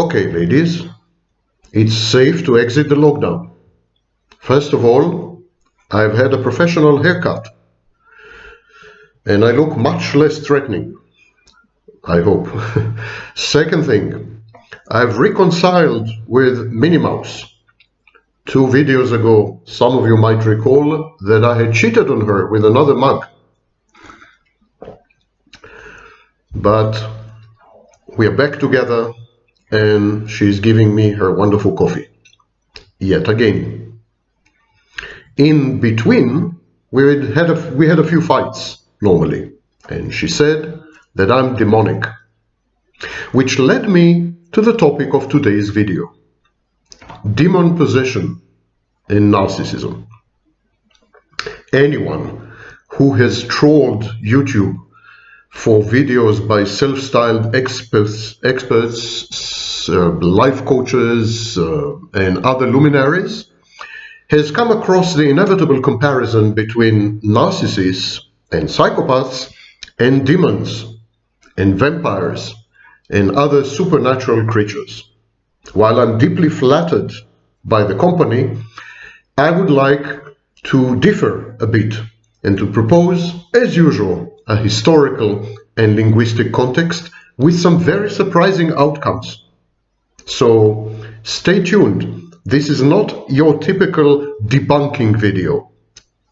Okay, ladies, it's safe to exit the lockdown. First of all, I've had a professional haircut, and I look much less threatening, I hope. Second thing, I've reconciled with Minnie Mouse. 2 videos ago, some of you might recall that I had cheated on her with another mug. But we are back together, and she's giving me her wonderful coffee, yet again. In between, we had a few fights, normally, and she said that I'm demonic, which led me to the topic of today's video: demon possession and narcissism. Anyone who has trawled YouTube for videos by self-styled experts, life coaches, and other luminaries has come across the inevitable comparison between narcissists and psychopaths and demons and vampires and other supernatural creatures. While I'm deeply flattered by the company, I would like to differ a bit and to propose, as usual, a historical and linguistic context with some very surprising outcomes. So stay tuned. This is not your typical debunking video,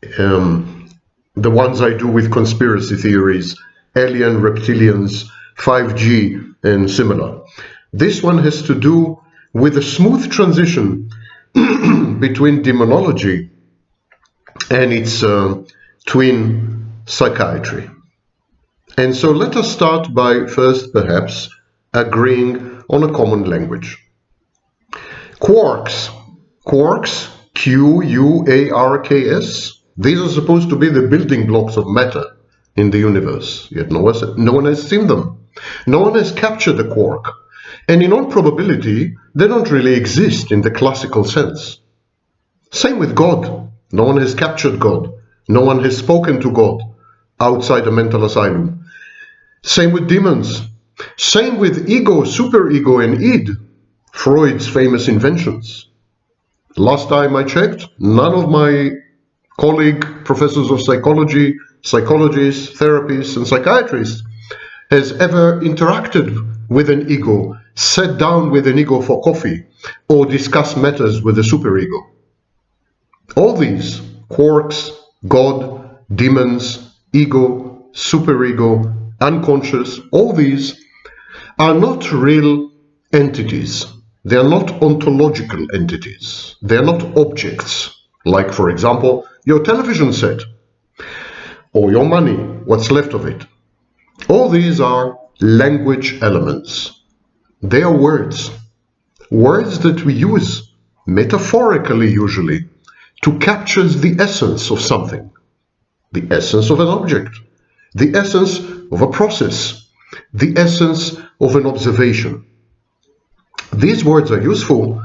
the ones I do with conspiracy theories, alien, reptilians, 5G, and similar. This one has to do with a smooth transition between demonology and its twin psychiatry. And so let us start by first perhaps agreeing on a common language. Quarks, Q-U-A-R-K-S, these are supposed to be the building blocks of matter in the universe, yet no one has seen them. No one has captured a quark, and in all probability, they don't really exist in the classical sense. Same with God. No one has captured God. No one has spoken to God outside a mental asylum. Same with demons. Same with ego, superego, and id, Freud's famous inventions. Last time I checked, none of my colleague professors of psychology, psychologists, therapists, and psychiatrists has ever interacted with an ego, sat down with an ego for coffee, or discussed matters with a superego. All these, quarks, God, demons, ego, superego, unconscious, all these are not real entities. They are not ontological entities. They are not objects, like, for example, your television set, or your money, what's left of it. All these are language elements. They are words. Words that we use, metaphorically usually, to capture the essence of something, the essence of an object, the essence of a process, the essence of an observation. These words are useful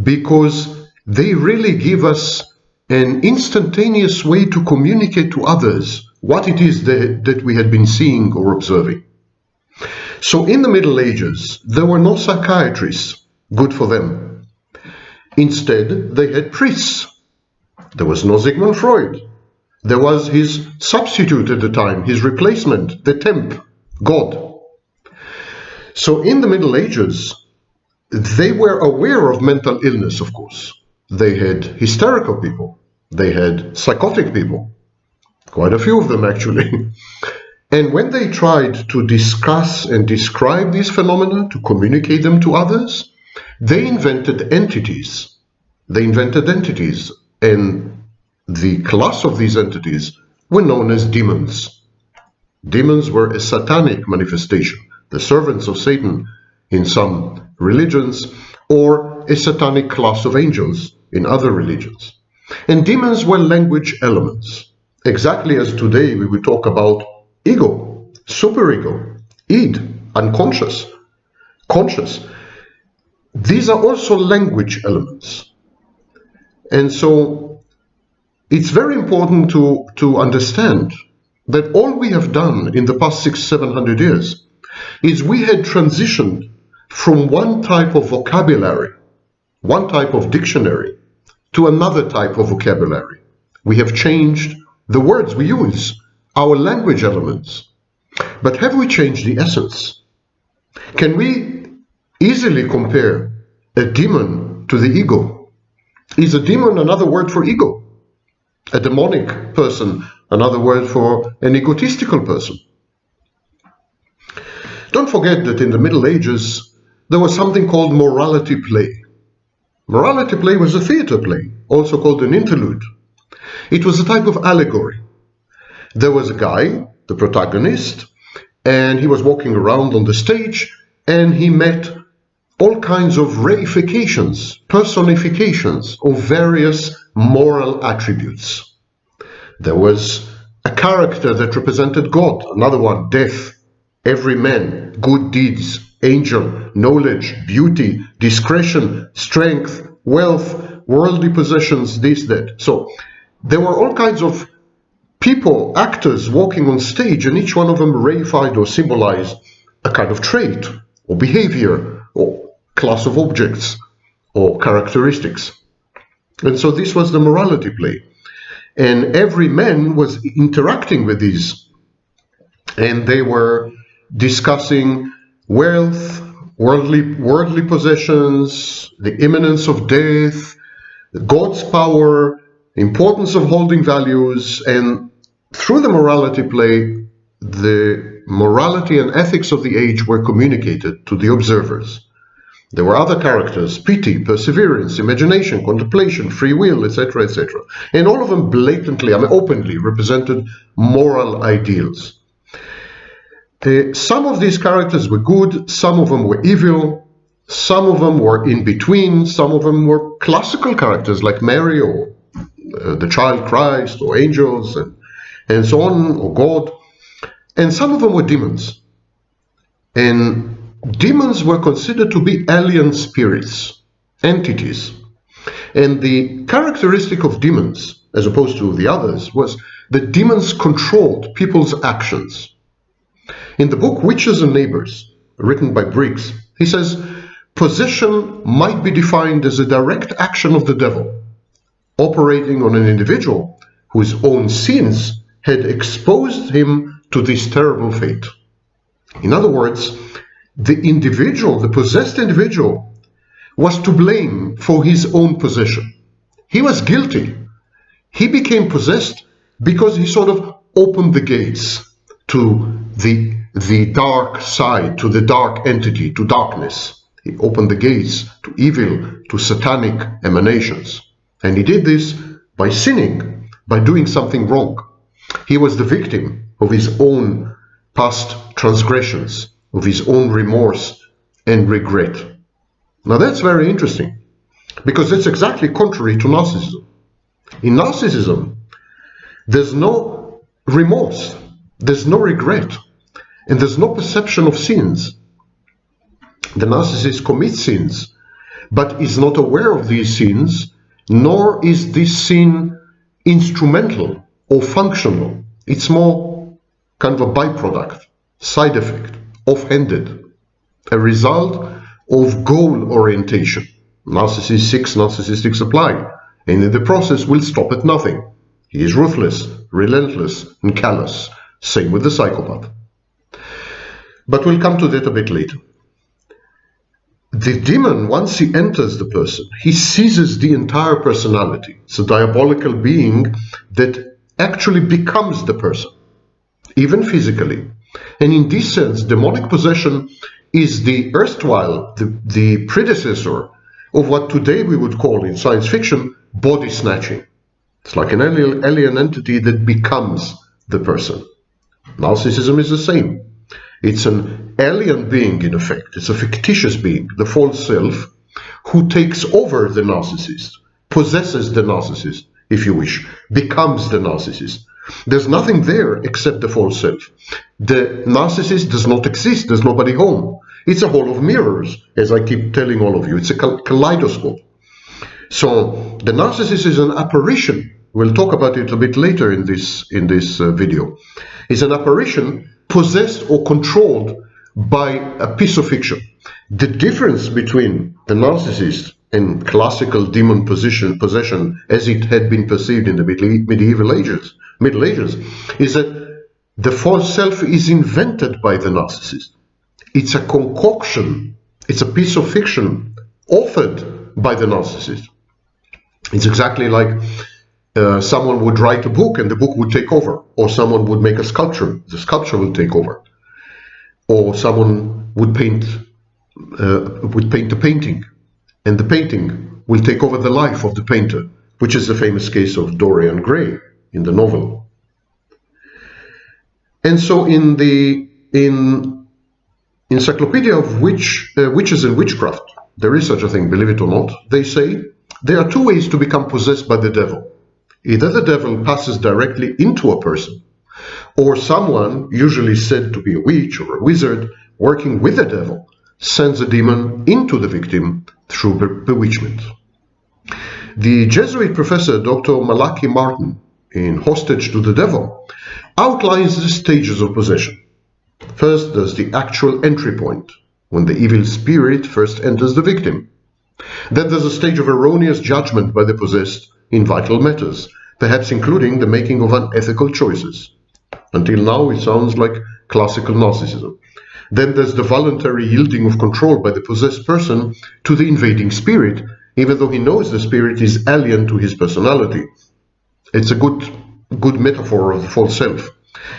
because they really give us an instantaneous way to communicate to others what it is that we had been seeing or observing. So in the Middle Ages, there were no psychiatrists, good for them. Instead, they had priests. There was no Sigmund Freud. There was his substitute at the time, his replacement, the temp, God. So in the Middle Ages, they were aware of mental illness, of course. They had hysterical people. They had psychotic people. Quite a few of them, actually. And when they tried to discuss and describe these phenomena, to communicate them to others, they invented entities. They invented entities, and the class of these entities were known as demons. Demons were a satanic manifestation, the servants of Satan in some religions, or a satanic class of angels in other religions. And demons were language elements, exactly as today we would talk about ego, superego, id, unconscious, conscious. These are also language elements. And so it's very important to understand that all we have done in the past 600-700 years is we had transitioned from one type of vocabulary, one type of dictionary, to another type of vocabulary. We have changed the words we use, our language elements. But have we changed the essence? Can we easily compare a demon to the ego? Is a demon another word for ego? A demonic person another word for an egotistical person? Don't forget that in the Middle Ages there was something called morality play. Morality play was a theater play, also called an interlude. It was a type of allegory. There was a guy, the protagonist, and he was walking around on the stage, and he met all kinds of reifications, personifications of various moral attributes. There was a character that represented God, another one, death, every man, good deeds, angel, knowledge, beauty, discretion, strength, wealth, worldly possessions, this, that. So there were all kinds of people, actors walking on stage, and each one of them reified or symbolized a kind of trait or behavior or class of objects or characteristics. And so this was the morality play. And every man was interacting with these, and they were discussing wealth, worldly possessions, the imminence of death, God's power, importance of holding values, and through the morality play, the morality and ethics of the age were communicated to the observers. There were other characters: pity, perseverance, imagination, contemplation, free will, etc., etc. And all of them blatantly, openly represented moral ideals. Some of these characters were good, some of them were evil, some of them were in between, some of them were classical characters like Mary or the child Christ or angels and so on, or God. And some of them were demons. And demons were considered to be alien spirits, entities. And the characteristic of demons, as opposed to the others, was that demons controlled people's actions. In the book Witches and Neighbors, written by Briggs, he says, possession might be defined as a direct action of the devil, operating on an individual whose own sins had exposed him to this terrible fate. In other words, the individual, the possessed individual, was to blame for his own possession. He was guilty. He became possessed because he sort of opened the gates to the dark side, to the dark entity, to darkness. He opened the gates to evil, to satanic emanations. And he did this by sinning, by doing something wrong. He was the victim of his own past transgressions, of his own remorse and regret. Now that's very interesting, because it's exactly contrary to narcissism. In narcissism, there's no remorse, there's no regret, and there's no perception of sins. The narcissist commits sins, but is not aware of these sins, nor is this sin instrumental or functional. It's more kind of a byproduct, side effect, offhanded, a result of goal orientation. Narcissistic supply, and in the process will stop at nothing. He is ruthless, relentless, and callous. Same with the psychopath. But we'll come to that a bit later. The demon, once he enters the person, he seizes the entire personality. It's a diabolical being that actually becomes the person, even physically. And in this sense, demonic possession is the erstwhile, the predecessor of what today we would call in science fiction body snatching. It's like an alien entity that becomes the person. Narcissism is the same. It's an alien being, in effect. It's a fictitious being, the false self, who takes over the narcissist, possesses the narcissist, if you wish, becomes the narcissist. There's nothing there except the false self. The narcissist does not exist. There's nobody home. It's a hall of mirrors, as I keep telling all of you. It's a kaleidoscope. So the narcissist is an apparition. We'll talk about it a bit later in this video. It's an apparition possessed or controlled by a piece of fiction. The difference between the narcissist and classical demon possession as it had been perceived in the Middle Ages, is that the false self is invented by the narcissist. It's a concoction, it's a piece of fiction authored by the narcissist. It's exactly like someone would write a book and the book would take over, or someone would make a sculpture, the sculpture will take over, or someone would paint a painting, and the painting will take over the life of the painter, which is the famous case of Dorian Gray in the novel. And so in the Encyclopedia of Witches and Witchcraft, there is such a thing, believe it or not, they say there are two ways to become possessed by the devil. Either the devil passes directly into a person, or someone, usually said to be a witch or a wizard, working with the devil, sends a demon into the victim through bewitchment. The Jesuit professor Dr. Malachi Martin, in Hostage to the Devil, outlines the stages of possession. First, there's the actual entry point, when the evil spirit first enters the victim. Then there's a stage of erroneous judgment by the possessed in vital matters, perhaps including the making of unethical choices. Until now, it sounds like classical narcissism. Then there's the voluntary yielding of control by the possessed person to the invading spirit, even though he knows the spirit is alien to his personality. It's a good metaphor of the false self.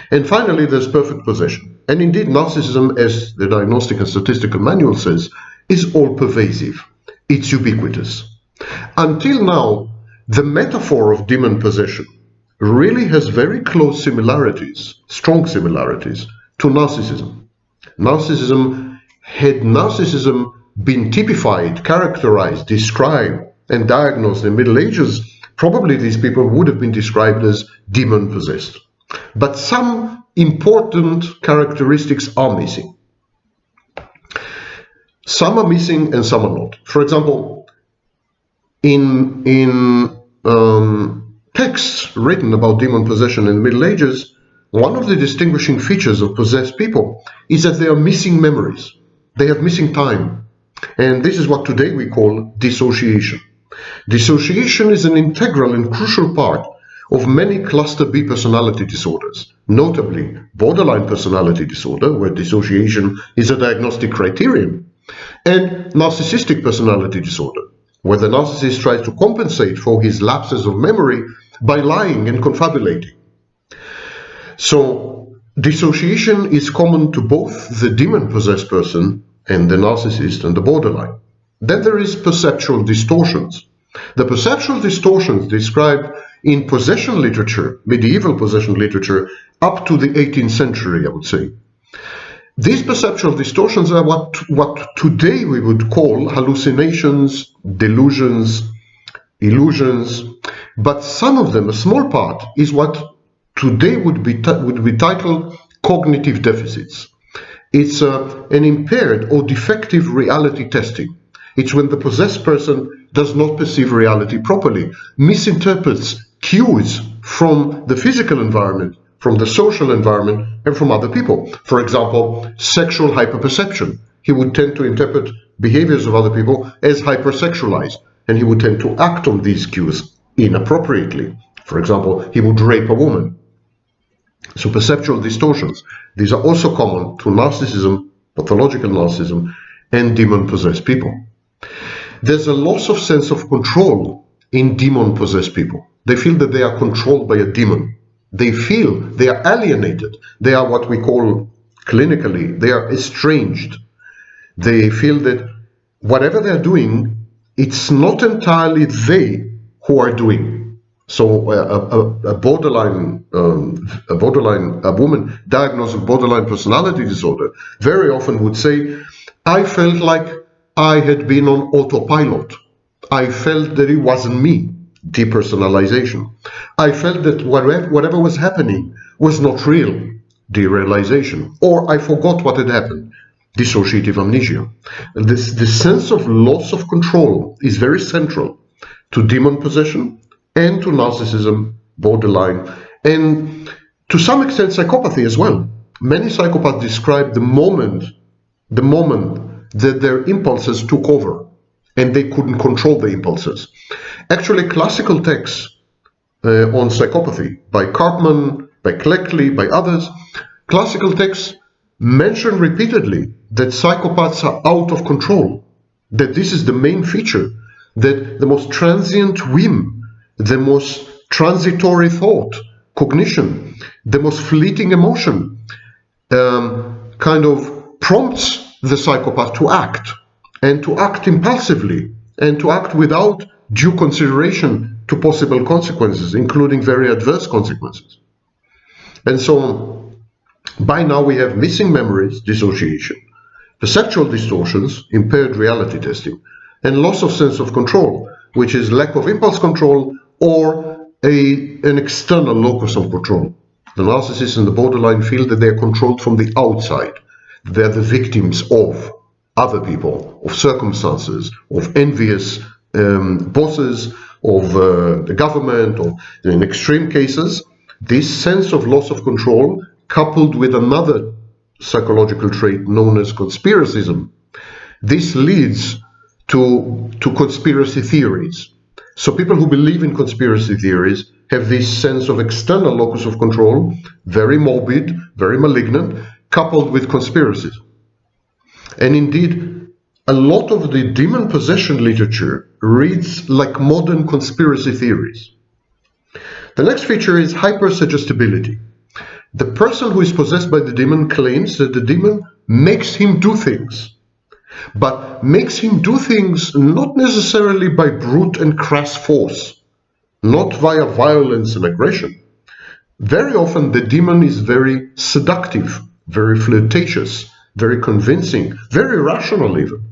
And finally, there's perfect possession. And indeed, narcissism, as the Diagnostic and Statistical Manual says, is all-pervasive. It's ubiquitous. Until now, the metaphor of demon possession really has very close similarities, strong similarities, to narcissism. Had narcissism been typified, characterized, described, and diagnosed in the Middle Ages, probably these people would have been described as demon-possessed. But some important characteristics are missing. Some are missing and some are not. For example, in texts written about demon possession in the Middle Ages, one of the distinguishing features of possessed people is that they are missing memories. They have missing time. And this is what today we call dissociation. Dissociation is an integral and crucial part of many cluster B personality disorders, notably borderline personality disorder, where dissociation is a diagnostic criterion, and narcissistic personality disorder, where the narcissist tries to compensate for his lapses of memory by lying and confabulating. So, dissociation is common to both the demon-possessed person and the narcissist and the borderline. Then there is perceptual distortions. The perceptual distortions described in possession literature, medieval possession literature, up to the 18th century, I would say. These perceptual distortions are what today we would call hallucinations, delusions, illusions, but some of them, a small part, is what today would be titled cognitive deficits. It's an impaired or defective reality testing. It's when the possessed person does not perceive reality properly, misinterprets cues from the physical environment, from the social environment, and from other people. For example, sexual hyperperception. He would tend to interpret behaviors of other people as hypersexualized, and he would tend to act on these cues inappropriately. For example, he would rape a woman. So perceptual distortions, these are also common to narcissism, pathological narcissism, and demon-possessed people. There's a loss of sense of control in demon-possessed people. They feel that they are controlled by a demon. They feel they are alienated. They are what we call clinically, they are estranged. They feel that whatever they're doing, it's not entirely they who are doing. So a woman diagnosed with borderline personality disorder very often would say, I felt like I had been on autopilot. I felt that it wasn't me, depersonalization. I felt that whatever was happening was not real, derealization. Or I forgot what had happened, dissociative amnesia. This sense of loss of control is very central to demon possession and to narcissism, borderline, and to some extent psychopathy as well. Many psychopaths describe the moment that their impulses took over and they couldn't control the impulses. Actually, classical texts on psychopathy by Karpman, by Cleckley, by others, classical texts mention repeatedly that psychopaths are out of control, that this is the main feature, that the most transient whim, the most transitory thought, cognition, the most fleeting emotion kind of prompts the psychopath to act, and to act impulsively, and to act without due consideration to possible consequences, including very adverse consequences. And so by now we have missing memories, dissociation, perceptual distortions, impaired reality testing, and loss of sense of control, which is lack of impulse control or an external locus of control. The narcissists in the borderline feel that they are controlled from the outside. They are the victims of other people, of circumstances, of envious bosses, of the government, or in extreme cases, this sense of loss of control coupled with another psychological trait known as conspiracism. This leads to conspiracy theories. So people who believe in conspiracy theories have this sense of external locus of control, very morbid, very malignant, coupled with conspiracies. And indeed, a lot of the demon possession literature reads like modern conspiracy theories. The next feature is hypersuggestibility. The person who is possessed by the demon claims that the demon makes him do things, but makes him do things not necessarily by brute and crass force, not via violence and aggression. Very often the demon is very seductive, very flirtatious, very convincing, very rational even.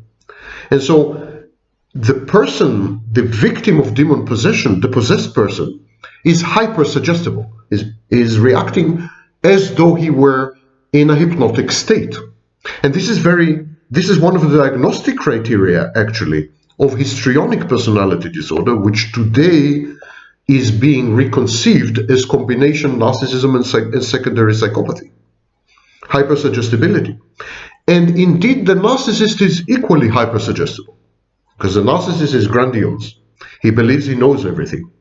And so the person, the victim of demon possession, the possessed person, is hypersuggestible, is reacting as though he were in a hypnotic state. And this is one of the diagnostic criteria, actually, of histrionic personality disorder, which today is being reconceived as combination narcissism and secondary psychopathy. Hypersuggestibility. And indeed, the narcissist is equally hypersuggestible, because the narcissist is grandiose. He believes he knows everything.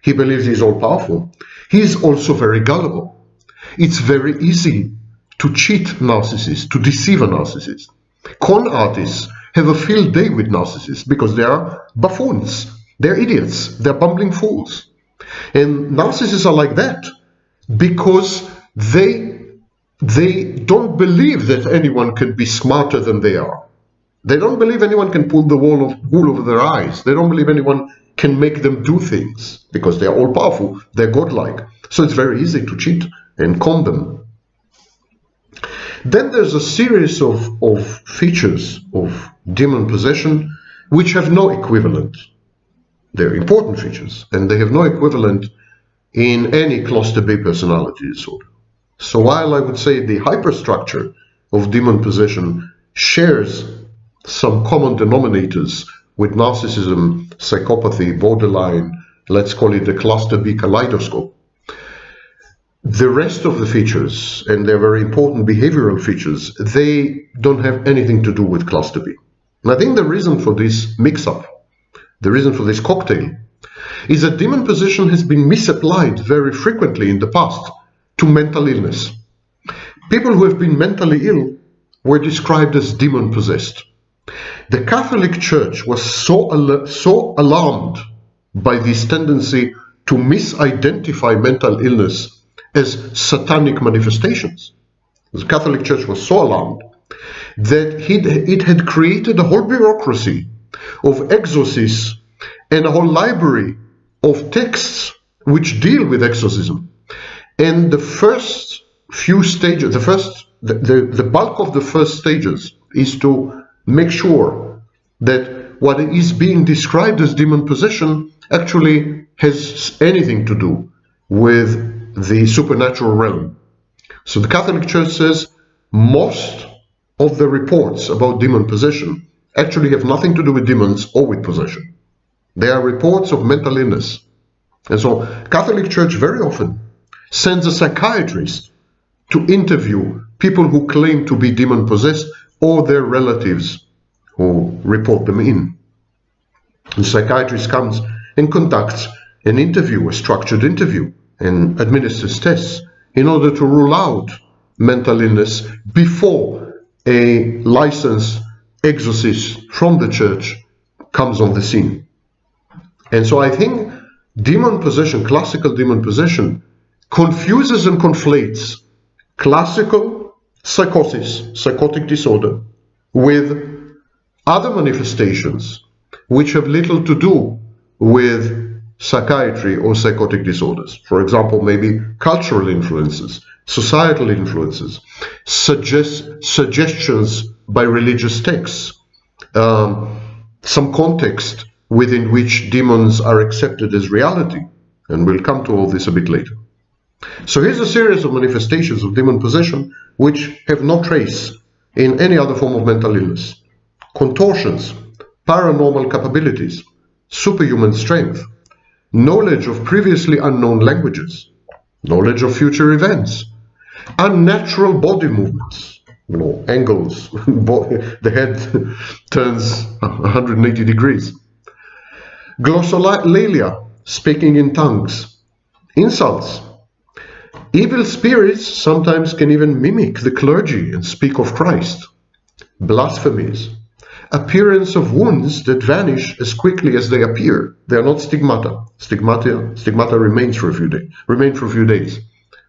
He believes he's all-powerful. He's also very gullible. It's very easy to cheat narcissists, to deceive a narcissist. Con artists have a field day with narcissists because they are buffoons, they're idiots, they're bumbling fools. And narcissists are like that because they don't believe that anyone can be smarter than they are. They don't believe anyone can pull the wool over their eyes. They don't believe anyone can make them do things because they're all powerful, they're godlike. So it's very easy to cheat and con them. Then there's a series of features of demon possession which have no equivalent. They're important features, and they have no equivalent in any cluster B personality disorder. So while I would say the hyperstructure of demon possession shares some common denominators with narcissism, psychopathy, borderline, let's call it the cluster B kaleidoscope, the rest of the features, and they're very important behavioral features, they don't have anything to do with cluster B. And I think the reason for this mix-up, the reason for this cocktail, is that demon possession has been misapplied very frequently in the past to mental illness. People who have been mentally ill were described as demon possessed. The Catholic Church was so alarmed by this tendency to misidentify mental illness as satanic manifestations. The Catholic Church was so alarmed that it had created a whole bureaucracy of exorcists and a whole library of texts which deal with exorcism. And the first few stages, the bulk of the first stages is to make sure that what is being described as demon possession actually has anything to do with the supernatural realm. So the Catholic Church says most of the reports about demon possession actually have nothing to do with demons or with possession. They are reports of mental illness. And so Catholic Church very often sends a psychiatrist to interview people who claim to be demon possessed or their relatives who report them in. The psychiatrist comes and conducts an interview, a structured interview, and administers tests in order to rule out mental illness before a licensed exorcist from the church comes on the scene. And so I think demon possession, classical demon possession, confuses and conflates classical psychosis, psychotic disorder, with other manifestations which have little to do with psychiatry or psychotic disorders. For example, maybe cultural influences, societal influences, suggestions by religious texts, some context within which demons are accepted as reality. And we'll come to all this a bit later. So here's a series of manifestations of demon possession which have no trace in any other form of mental illness. Contortions, paranormal capabilities, superhuman strength, knowledge of previously unknown languages, knowledge of future events, unnatural body movements, angles, the head turns 180 degrees, glossolalia, speaking in tongues, insults. Evil spirits sometimes can even mimic the clergy and speak of Christ. Blasphemies, appearance of wounds that vanish as quickly as they appear. They are not stigmata. Stigmata remain for a few days.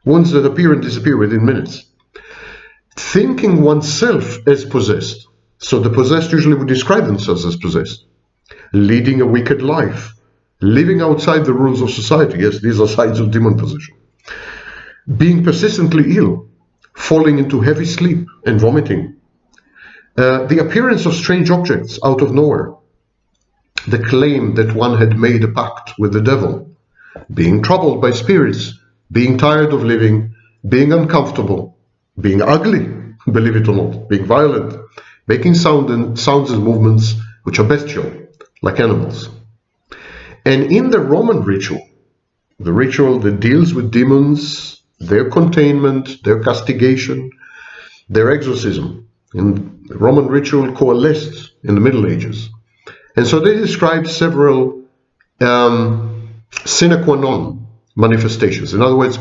Wounds that appear and disappear within minutes. Thinking oneself as possessed. So the possessed usually would describe themselves as possessed. Leading a wicked life. Living outside the rules of society. Yes, these are signs of demon possession. Being persistently ill. Falling into heavy sleep and vomiting. The appearance of strange objects out of nowhere. The claim that one had made a pact with the devil. Being troubled by spirits. Being tired of living. Being uncomfortable. Being ugly, believe it or not. Being violent. Making sounds and movements which are bestial, like animals. And in the Roman ritual, the ritual that deals with demons, their containment, their castigation, their exorcism, in the Roman ritual coalesced in the Middle Ages. And so they describe several sine qua non manifestations. In other words,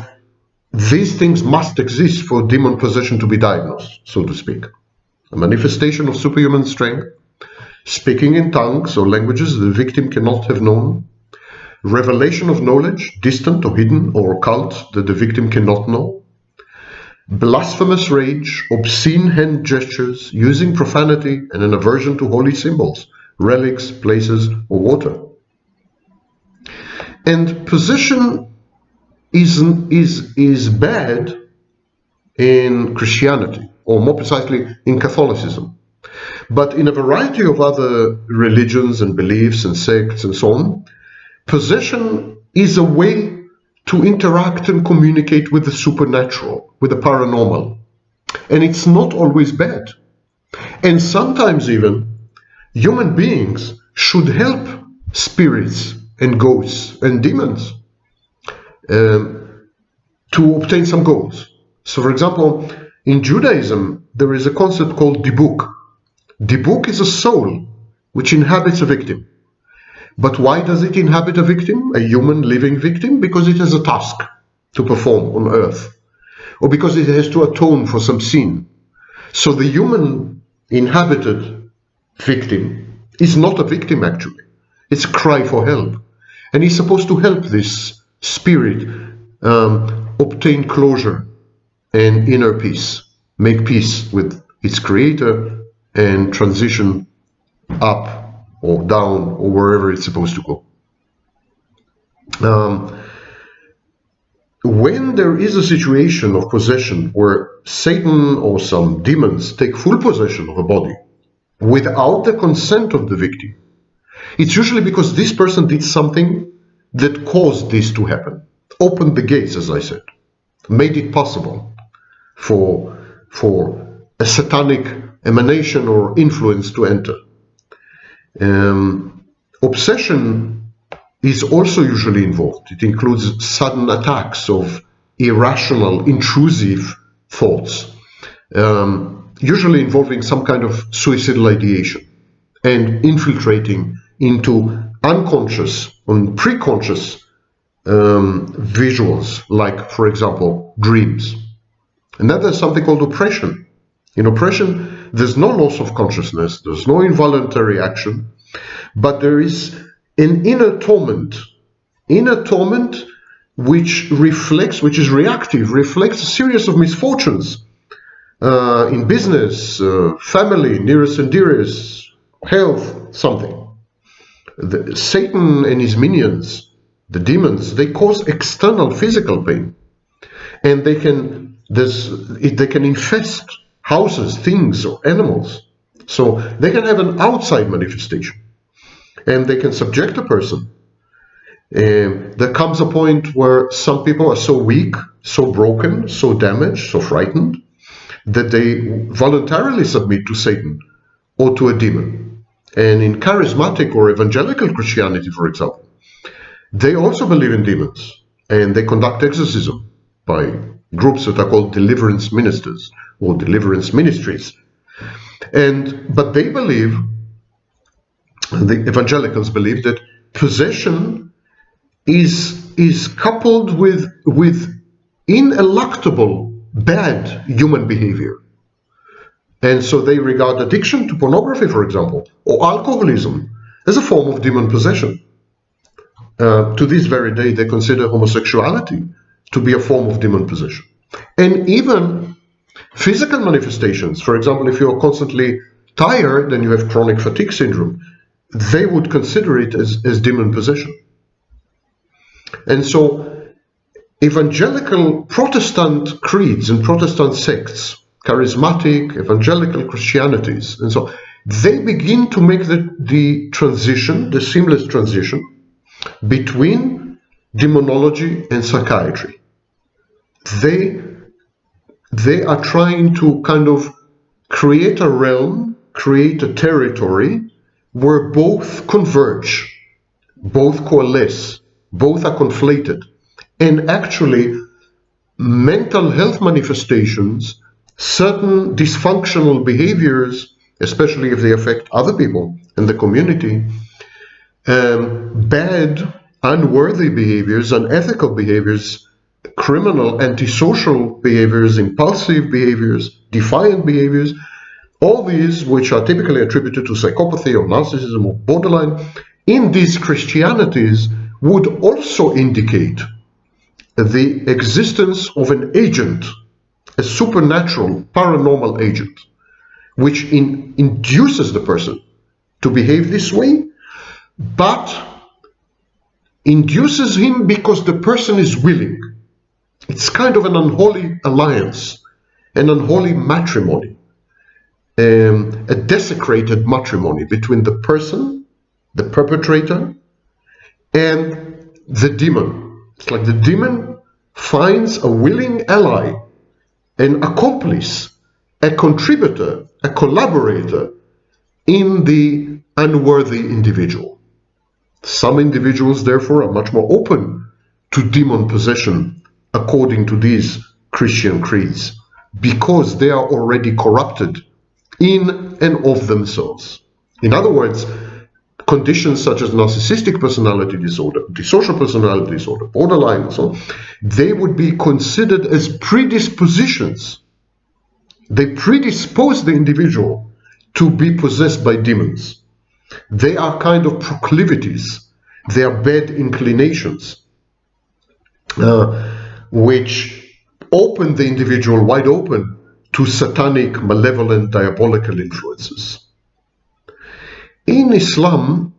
these things must exist for demon possession to be diagnosed, so to speak. A manifestation of superhuman strength, speaking in tongues or languages the victim cannot have known, revelation of knowledge, distant or hidden or occult, that the victim cannot know, blasphemous rage, obscene hand gestures, using profanity and an aversion to holy symbols, relics, places, or water. And possession is bad in Christianity, or more precisely in Catholicism. But in a variety of other religions and beliefs and sects and so on, possession is a way to interact and communicate with the supernatural, with the paranormal. And it's not always bad. And sometimes even human beings should help spirits and ghosts and demons to obtain some goals. So for example, in Judaism, there is a concept called Dybbuk. Dybbuk is a soul which inhabits a victim. But why does it inhabit a victim, a human living victim? Because it has a task to perform on earth, or because it has to atone for some sin. So the human inhabited victim is not a victim actually. It's a cry for help. And he's supposed to help this spirit obtain closure and inner peace, make peace with its creator and transition up or down or wherever it's supposed to go. When there is a situation of possession where Satan or some demons take full possession of a body without the consent of the victim, it's usually because this person did something that caused this to happen, opened the gates, as I said, made it possible for a satanic emanation or influence to enter. Obsession is also usually involved. It includes sudden attacks of irrational, intrusive thoughts, usually involving some kind of suicidal ideation. and infiltrating into unconscious and preconscious visuals, like, for example, dreams. And then there's something called oppression. In oppression, there's no loss of consciousness, there's no involuntary action, but there is an inner torment which is reactive, reflects a series of misfortunes in business, family, nearest and dearest, health, something. Satan and his minions, the demons, they cause external physical pain, and they can infest houses, things, or animals. So they can have an outside manifestation, and they can subject a person. There comes a point where some people are so weak, so broken, so damaged, so frightened, that they voluntarily submit to Satan or to a demon. And in charismatic or evangelical Christianity, for example, they also believe in demons, and they conduct exorcism by groups that are called deliverance ministers or deliverance ministries. But they believe, the evangelicals believe, that possession is coupled with ineluctable bad human behavior. And so they regard addiction to pornography, for example, or alcoholism as a form of demon possession. To this very day, they consider homosexuality to be a form of demon possession. And even physical manifestations, for example, if you're constantly tired and you have chronic fatigue syndrome, they would consider it as demon possession. And so evangelical Protestant creeds and Protestant sects, charismatic, evangelical Christianities, and so they begin to make the transition, the seamless transition between demonology and psychiatry. They are trying to kind of create a realm, create a territory where both converge, both coalesce, both are conflated, and actually mental health manifestations, certain dysfunctional behaviors, especially if they affect other people in the community, bad, unworthy behaviors, unethical behaviors, criminal, antisocial behaviors, impulsive behaviors, defiant behaviors, all these which are typically attributed to psychopathy or narcissism or borderline, in these Christianities would also indicate the existence of an agent, a supernatural, paranormal agent, which induces the person to behave this way, but induces him because the person is willing. It's kind of an unholy alliance, an unholy matrimony, a desecrated matrimony between the person, the perpetrator, and the demon. It's like the demon finds a willing ally, an accomplice, a contributor, a collaborator in the unworthy individual. Some individuals, therefore, are much more open to demon possession according to these Christian creeds, because they are already corrupted in and of themselves. In other words, conditions such as narcissistic personality disorder, dissocial personality disorder, borderline, and so on, they would be considered as predispositions. They predispose the individual to be possessed by demons. They are kind of proclivities. They are bad inclinations, which open the individual wide open to satanic, malevolent, diabolical influences. In Islam,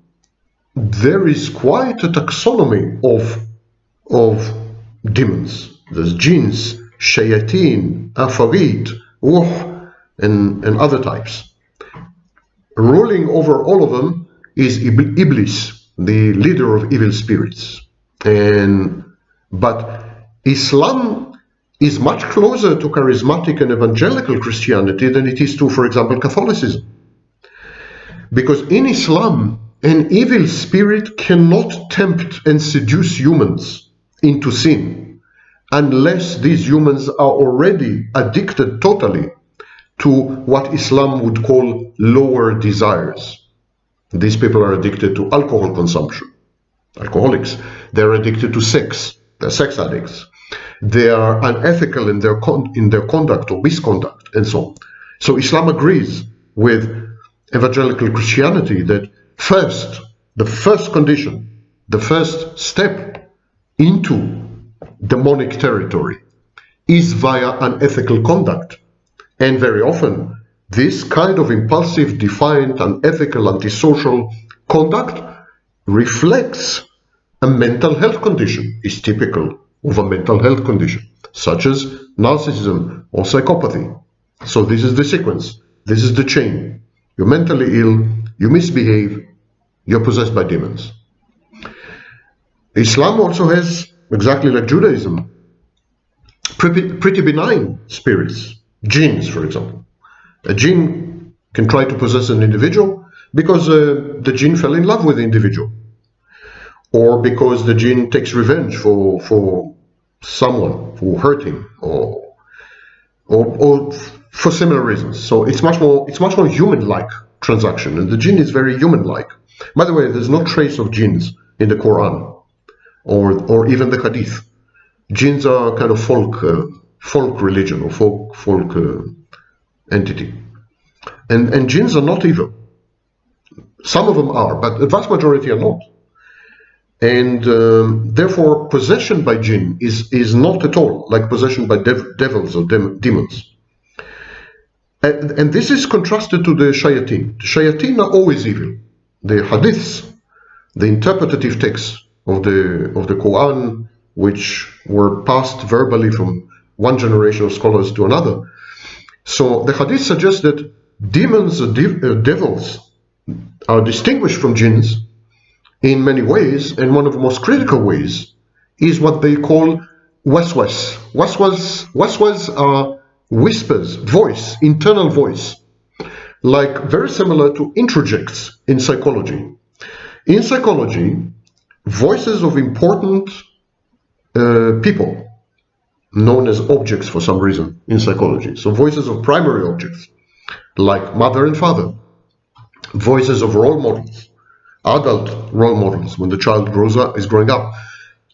there is quite a taxonomy of demons. There's jinns, shayateen, afarit, ruh, and other types. Ruling over all of them is Iblis, the leader of evil spirits. But Islam is much closer to charismatic and evangelical Christianity than it is to, for example, Catholicism. Because in Islam, an evil spirit cannot tempt and seduce humans into sin unless these humans are already addicted totally to what Islam would call lower desires. These people are addicted to alcohol consumption, alcoholics. They're addicted to sex, they're sex addicts. They are unethical in their conduct or misconduct, and so on. So Islam agrees with evangelical Christianity that the first condition, the first step into demonic territory is via unethical conduct. And very often, this kind of impulsive, defiant, unethical, antisocial conduct reflects a mental health condition, is typical of a mental health condition, such as narcissism or psychopathy. So this is the sequence, this is the chain. You're mentally ill, you misbehave, you're possessed by demons. Islam also has, exactly like Judaism, pretty benign spirits, jinns, for example. A jinn can try to possess an individual because the jinn fell in love with the individual, or because the jinn takes revenge for someone who hurt him, or for similar reasons. So it's much more human-like transaction, and the jinn is very human-like. By the way, there's no trace of jinns in the Quran or even the Hadith. Jinns are kind of folk religion or folk entity, and jinns are not evil. Some of them are, but the vast majority are not. And therefore, possession by jinn is not at all like possession by devils or demons. And this is contrasted to the shayateen. The shayateen are always evil. The hadiths, the interpretative texts of the Quran, which were passed verbally from one generation of scholars to another. So the hadith suggests that demons or devils are distinguished from jinns in many ways, and one of the most critical ways is what they call waswas. Waswas are whispers, voice, internal voice, like very similar to introjects in psychology. In psychology, voices of important people, known as objects for some reason in psychology. So voices of primary objects, like mother and father, voices of role models, adult role models when the child is growing up,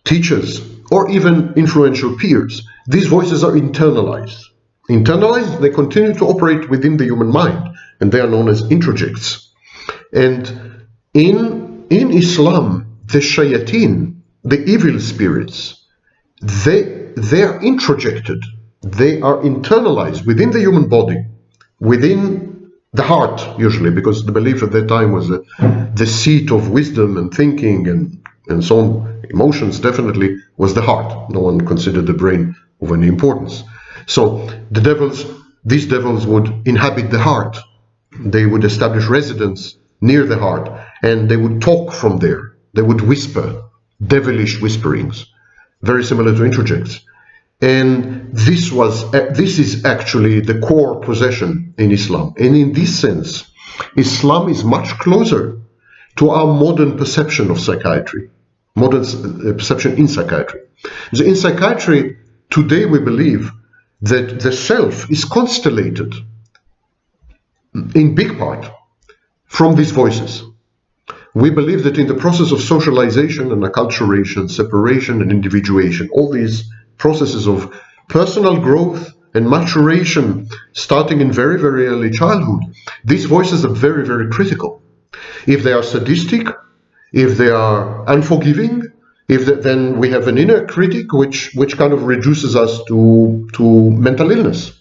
teachers, or even influential peers. These voices are internalized. Internalized, they continue to operate within the human mind, and they are known as introjects. And in Islam, the shayateen, the evil spirits, they are introjected. They are internalized within the human body, within the heart, usually, because the belief at that time was the seat of wisdom and thinking and so on. Emotions definitely was the heart. No one considered the brain of any importance. So these devils would inhabit the heart. They would establish residence near the heart, and they would talk from there. They would whisper, devilish whisperings, very similar to introjects. And this is actually the core possession in Islam. And in this sense, Islam is much closer to our modern perception of psychiatry, modern perception in psychiatry. So in psychiatry, today we believe that the self is constellated in big part from these voices. We believe that in the process of socialization and acculturation, separation and individuation, all these processes of personal growth and maturation starting in very, very early childhood, these voices are very, very critical. If they are sadistic, if they are unforgiving, then we have an inner critic which kind of reduces us to mental illness.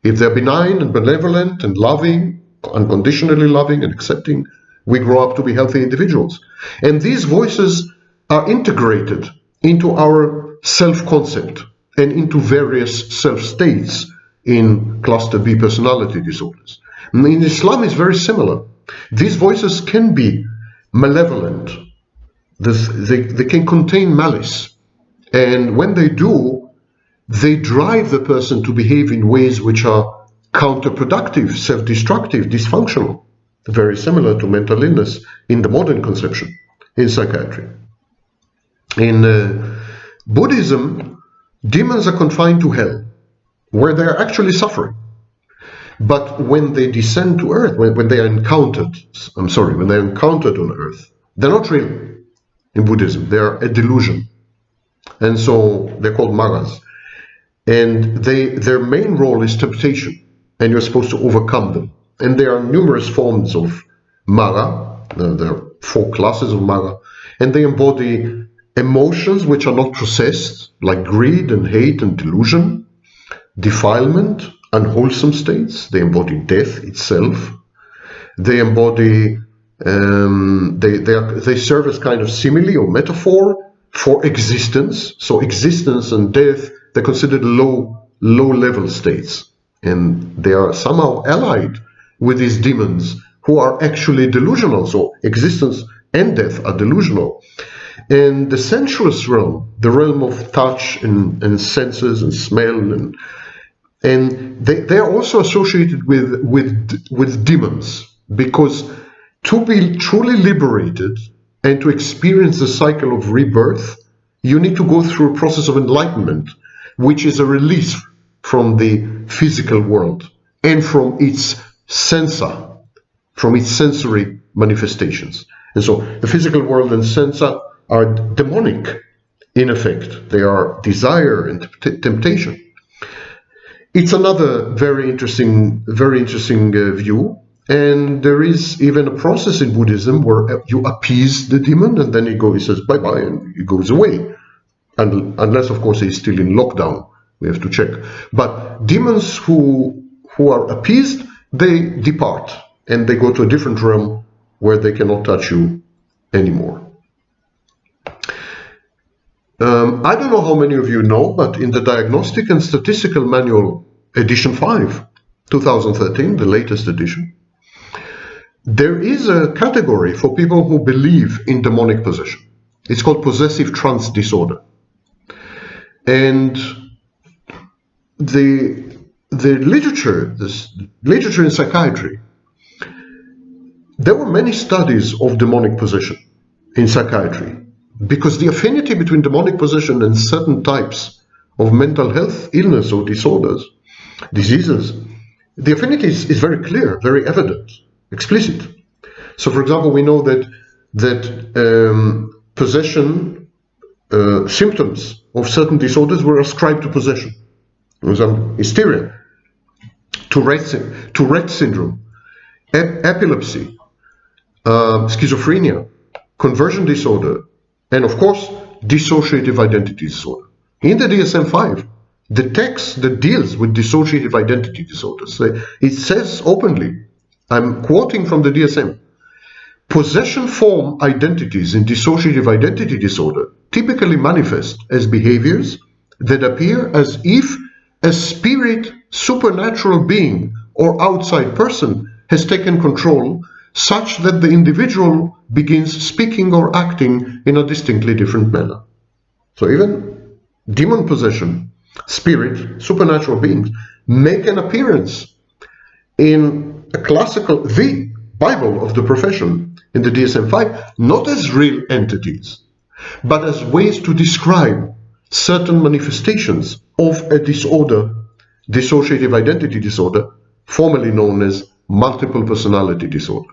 If they're benign and benevolent and loving, unconditionally loving and accepting, we grow up to be healthy individuals. And these voices are integrated into our self-concept and into various self-states in cluster B personality disorders. And in Islam, it's very similar. These voices can be malevolent. They can contain malice. And when they do, they drive the person to behave in ways which are counterproductive, self-destructive, dysfunctional. Very similar to mental illness in the modern conception in psychiatry. In Buddhism, demons are confined to hell, where they are actually suffering. But when they descend to Earth, when they are encountered, when they're encountered on Earth, they're not real in Buddhism. They are a delusion. And so they're called maras. And their main role is temptation, and you're supposed to overcome them. And there are numerous forms of mara. There are 4 classes of mara, and they embody emotions which are not processed, like greed and hate and delusion, defilement, unwholesome states. They embody death itself. They embody, they serve as kind of simile or metaphor for existence. So existence and death, they're considered low-level states, and they are somehow allied with these demons who are actually delusional. So existence and death are delusional. And the sensuous realm, the realm of touch and senses and smell, and they are also associated with demons, because to be truly liberated and to experience the cycle of rebirth, you need to go through a process of enlightenment, which is a release from the physical world and from its sensa, from its sensory manifestations. And so the physical world and sensa are demonic in effect. They are desire and temptation. It's another very interesting view. And there is even a process in Buddhism where you appease the demon, and then he says bye-bye, and he goes away. And unless, of course, he's still in lockdown. We have to check. But demons who are appeased, they depart, and they go to a different realm where they cannot touch you anymore. I don't know how many of you know, but in the Diagnostic and Statistical Manual, edition 5, 2013, the latest edition, there is a category for people who believe in demonic possession. It's called possessive trance disorder. And the literature in psychiatry, there were many studies of demonic possession in psychiatry, because the affinity between demonic possession and certain types of mental health illness or diseases, the affinity is very clear, very evident, explicit. So, for example, we know that possession symptoms of certain disorders were ascribed to possession. For example, hysteria, Tourette syndrome, epilepsy, schizophrenia, conversion disorder, and of course, dissociative identity disorder. In the DSM-5, the text that deals with dissociative identity disorders, it says openly, I'm quoting from the DSM, possession form identities in dissociative identity disorder typically manifest as behaviors that appear as if a spirit, supernatural being, or outside person has taken control, such that the individual begins speaking or acting in a distinctly different manner. So even demon possession, spirit, supernatural beings make an appearance in a classical, the Bible of the profession, in the DSM-5, not as real entities, but as ways to describe certain manifestations of a disorder, dissociative identity disorder, formerly known as multiple personality disorder.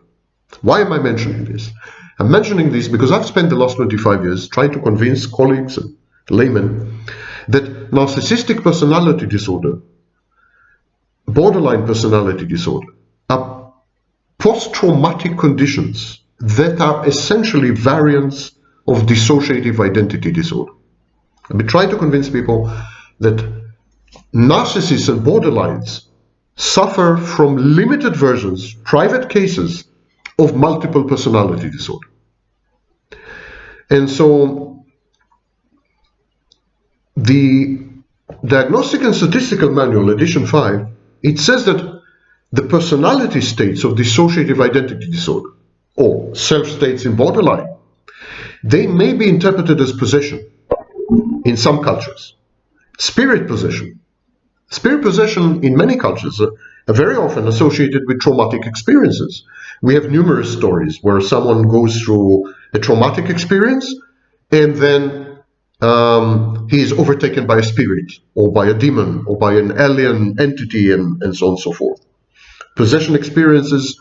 Why am I mentioning this? I'm mentioning this because I've spent the last 25 years trying to convince colleagues and laymen that narcissistic personality disorder, borderline personality disorder, are post-traumatic conditions that are essentially variants of dissociative identity disorder. I've been trying to convince people that narcissists and borderlines suffer from limited versions, private cases of multiple personality disorder. And so the Diagnostic and Statistical Manual, edition 5, it says that the personality states of dissociative identity disorder, or self-states in borderline, they may be interpreted as possession in some cultures. Spirit possession in many cultures are very often associated with traumatic experiences. We have numerous stories where someone goes through a traumatic experience and then he is overtaken by a spirit or by a demon or by an alien entity and so on and so forth. Possession experiences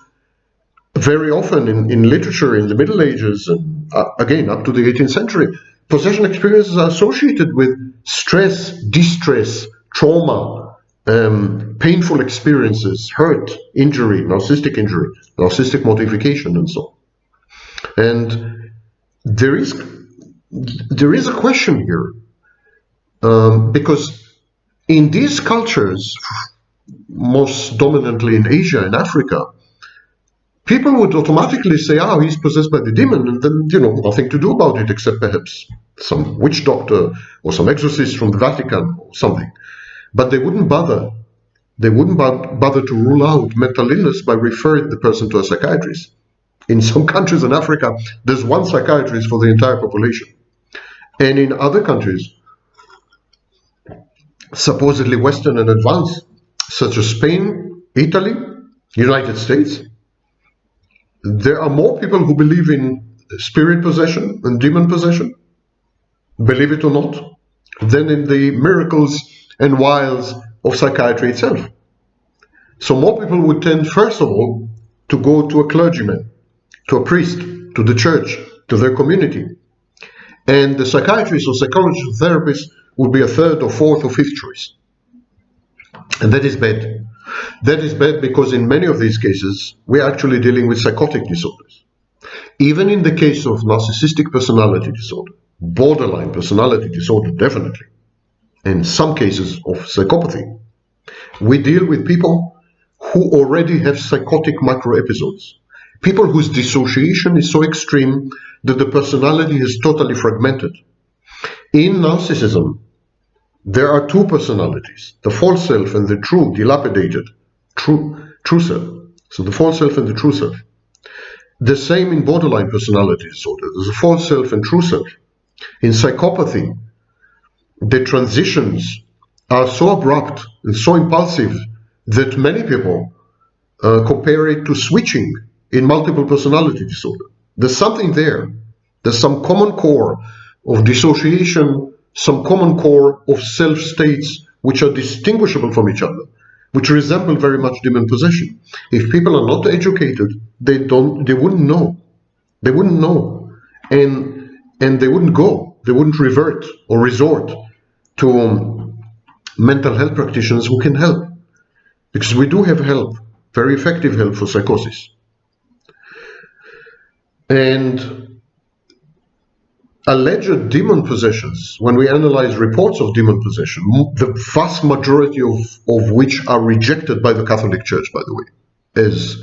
very often in literature in the Middle Ages, and again up to the 18th century, possession experiences are associated with stress, distress, trauma, painful experiences, hurt, injury, narcissistic mortification, and so on. And there is a question here, because in these cultures, most dominantly in Asia and Africa, people would automatically say, "Oh, he's possessed by the demon," and then, nothing to do about it except perhaps some witch doctor or some exorcist from the Vatican or something. But they wouldn't bother. They wouldn't bother to rule out mental illness by referring the person to a psychiatrist. In some countries in Africa, there's one psychiatrist for the entire population. And in other countries, supposedly Western and advanced, such as Spain, Italy, United States, there are more people who believe in spirit possession and demon possession, believe it or not, than in the miracles and wiles of psychiatry itself. So more people would tend, first of all, to go to a clergyman, to a priest, to the church, to their community. And the psychiatrist or psychologist or therapist would be a third or fourth or fifth choice. And that is bad. That is bad because in many of these cases, we're actually dealing with psychotic disorders. Even in the case of narcissistic personality disorder, borderline personality disorder, definitely, and some cases of psychopathy, we deal with people who already have psychotic microepisodes, people whose dissociation is so extreme that the personality is totally fragmented. In narcissism, there are two personalities, the false self and the true, dilapidated, true self. So the false self and the true self. The same in borderline personality disorder. There's a false self and true self. In psychopathy, the transitions are so abrupt and so impulsive that many people compare it to switching in multiple personality disorder. There's something there. There's some common core of dissociation, some common core of self-states which are distinguishable from each other, which resemble very much demon possession. If people are not educated, they wouldn't know. They wouldn't know. And they wouldn't go. They wouldn't revert or resort to mental health practitioners who can help. Because we do have help, very effective help for psychosis. And alleged demon possessions, when we analyze reports of demon possession, the vast majority of which are rejected by the Catholic Church, by the way,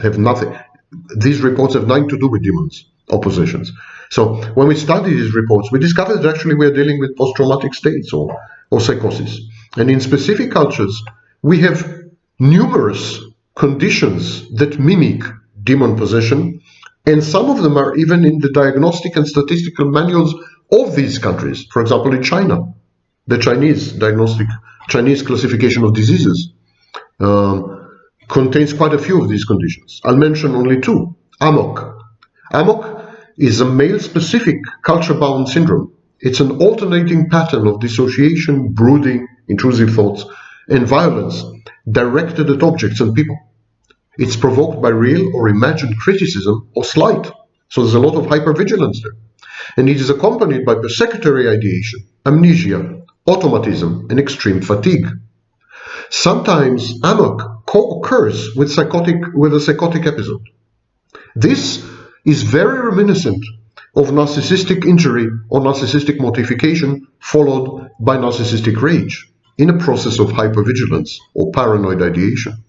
have nothing. These reports have nothing to do with demons or possessions. So when we study these reports, we discover that actually we are dealing with post-traumatic states or psychosis. And in specific cultures, we have numerous conditions that mimic demon possession, and some of them are even in the diagnostic and statistical manuals of these countries. For example, in China, the Chinese classification of diseases contains quite a few of these conditions. I'll mention only two. Amok. Amok is a male-specific culture-bound syndrome. It's an alternating pattern of dissociation, brooding, intrusive thoughts, and violence directed at objects and people. It's provoked by real or imagined criticism or slight. So there's a lot of hypervigilance there. And it is accompanied by persecutory ideation, amnesia, automatism, and extreme fatigue. Sometimes amok co-occurs with a psychotic episode. This is very reminiscent of narcissistic injury or narcissistic mortification followed by narcissistic rage in a process of hypervigilance or paranoid ideation.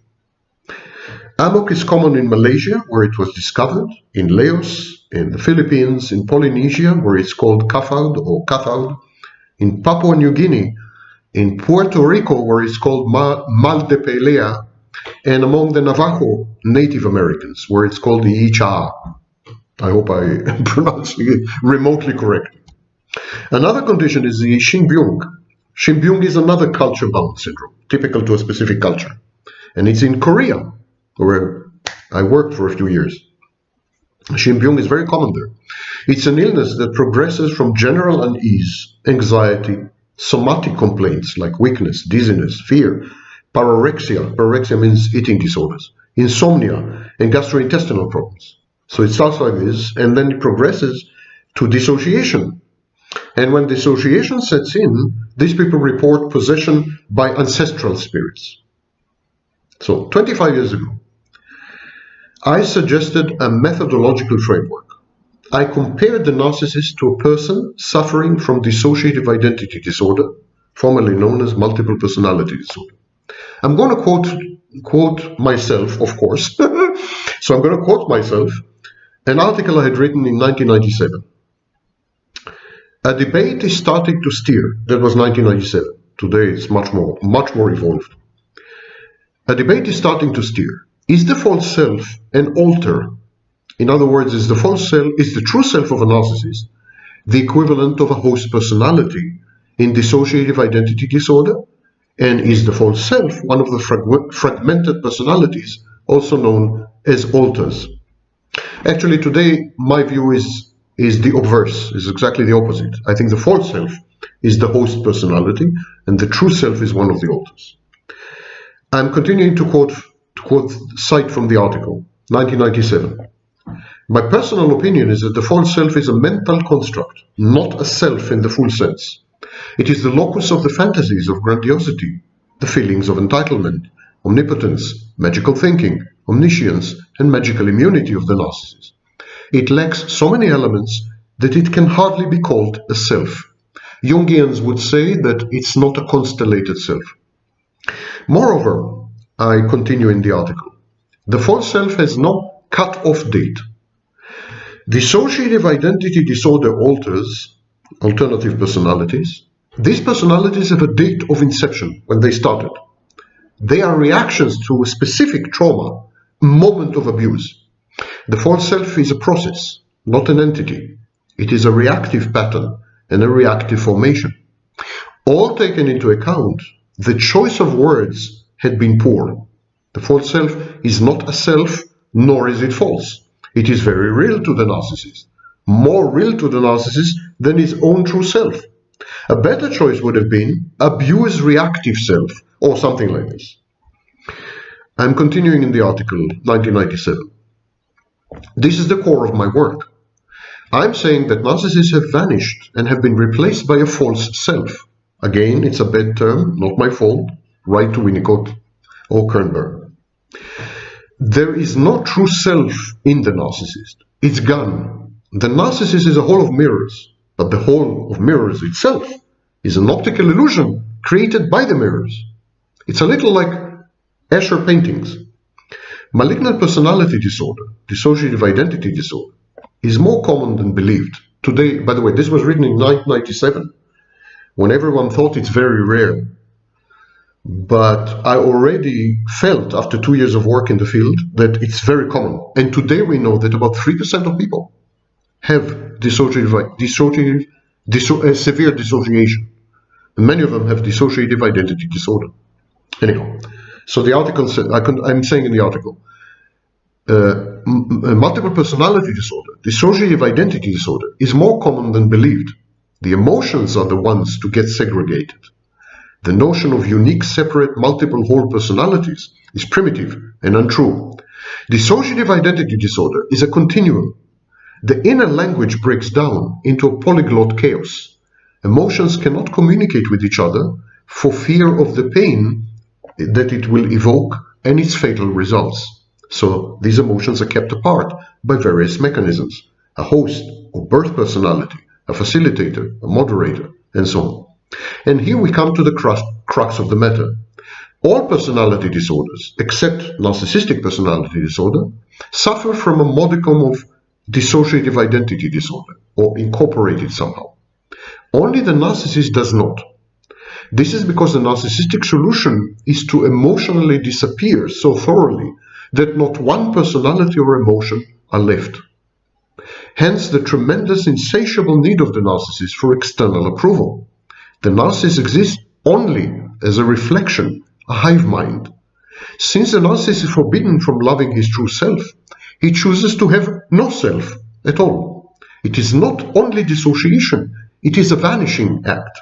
Amok is common in Malaysia, where it was discovered, in Laos, in the Philippines, in Polynesia, where it's called Kafaud or Kathaud, in Papua New Guinea, in Puerto Rico, where it's called Mal de Pelea, and among the Navajo Native Americans, where it's called the Icha. I hope I am pronouncing it remotely correctly. Another condition is the Shinbyung. Shinbyung is another culture-bound syndrome, typical to a specific culture. And it's in Korea, where I worked for a few years. Shinbyung is very common there. It's an illness that progresses from general unease, anxiety, somatic complaints like weakness, dizziness, fear, parorexia. Parorexia means eating disorders. insomnia, and gastrointestinal problems. So it starts like this, and then it progresses to dissociation. And when dissociation sets in, these people report possession by ancestral spirits. So 25 years ago, I suggested a methodological framework. I compared the narcissist to a person suffering from dissociative identity disorder, formerly known as multiple personality disorder. I'm going to quote myself, of course. So I'm going to quote myself, an article I had written in 1997. A debate is starting to steer. That was 1997. Today it's much more evolved. A debate is starting to steer. Is the false self an alter? In other words, is the true self of a narcissist the equivalent of a host personality in dissociative identity disorder? And is the false self one of the fragmented personalities, also known as alters? Actually, today, my view is the obverse, is exactly the opposite. I think the false self is the host personality, and the true self is one of the alters. I'm continuing to cite from the article, 1997. My personal opinion is that the false self is a mental construct, not a self in the full sense. It is the locus of the fantasies of grandiosity, the feelings of entitlement, omnipotence, magical thinking, omniscience, and magical immunity of the narcissist. It lacks so many elements that it can hardly be called a self. Jungians would say that it's not a constellated self. Moreover, I continue in the article, the false self has no cut-off date. Dissociative identity disorder alters, alternative personalities. These personalities have a date of inception, when they started. They are reactions to a specific trauma, moment of abuse. The false self is a process, not an entity. It is a reactive pattern and a reactive formation. All taken into account, the choice of words had been poor. The false self is not a self, nor is it false. It is very real to the narcissist, more real to the narcissist than his own true self. A better choice would have been abuse reactive self, or something like this. I'm continuing in the article, 1997. This is the core of my work. I'm saying that narcissists have vanished and have been replaced by a false self. Again, it's a bad term, not my fault. Write to Winnicott or Kernberg. There is no true self in the narcissist. It's gone. The narcissist is a hall of mirrors, but the hall of mirrors itself is an optical illusion created by the mirrors. It's a little like Escher paintings. Malignant personality disorder, dissociative identity disorder, is more common than believed. Today, by the way, this was written in 1997, when everyone thought it's very rare. But I already felt, after 2 years of work in the field, that it's very common. And today we know that about 3% of people have severe dissociation. And many of them have dissociative identity disorder. Anyhow, so the article said, I'm saying in the article, multiple personality disorder, dissociative identity disorder, is more common than believed. The emotions are the ones to get segregated. The notion of unique, separate, multiple whole personalities is primitive and untrue. Dissociative identity disorder is a continuum. The inner language breaks down into a polyglot chaos. Emotions cannot communicate with each other for fear of the pain that it will evoke and its fatal results. So these emotions are kept apart by various mechanisms: a host or birth personality, a facilitator, a moderator, and so on. And here we come to the crux of the matter. All personality disorders, except narcissistic personality disorder, suffer from a modicum of dissociative identity disorder, or incorporated somehow. Only the narcissist does not. This is because the narcissistic solution is to emotionally disappear so thoroughly that not one personality or emotion are left. Hence the tremendous insatiable need of the narcissist for external approval. The narcissist exists only as a reflection, a hive mind. Since the narcissist is forbidden from loving his true self, he chooses to have no self at all. It is not only dissociation, it is a vanishing act.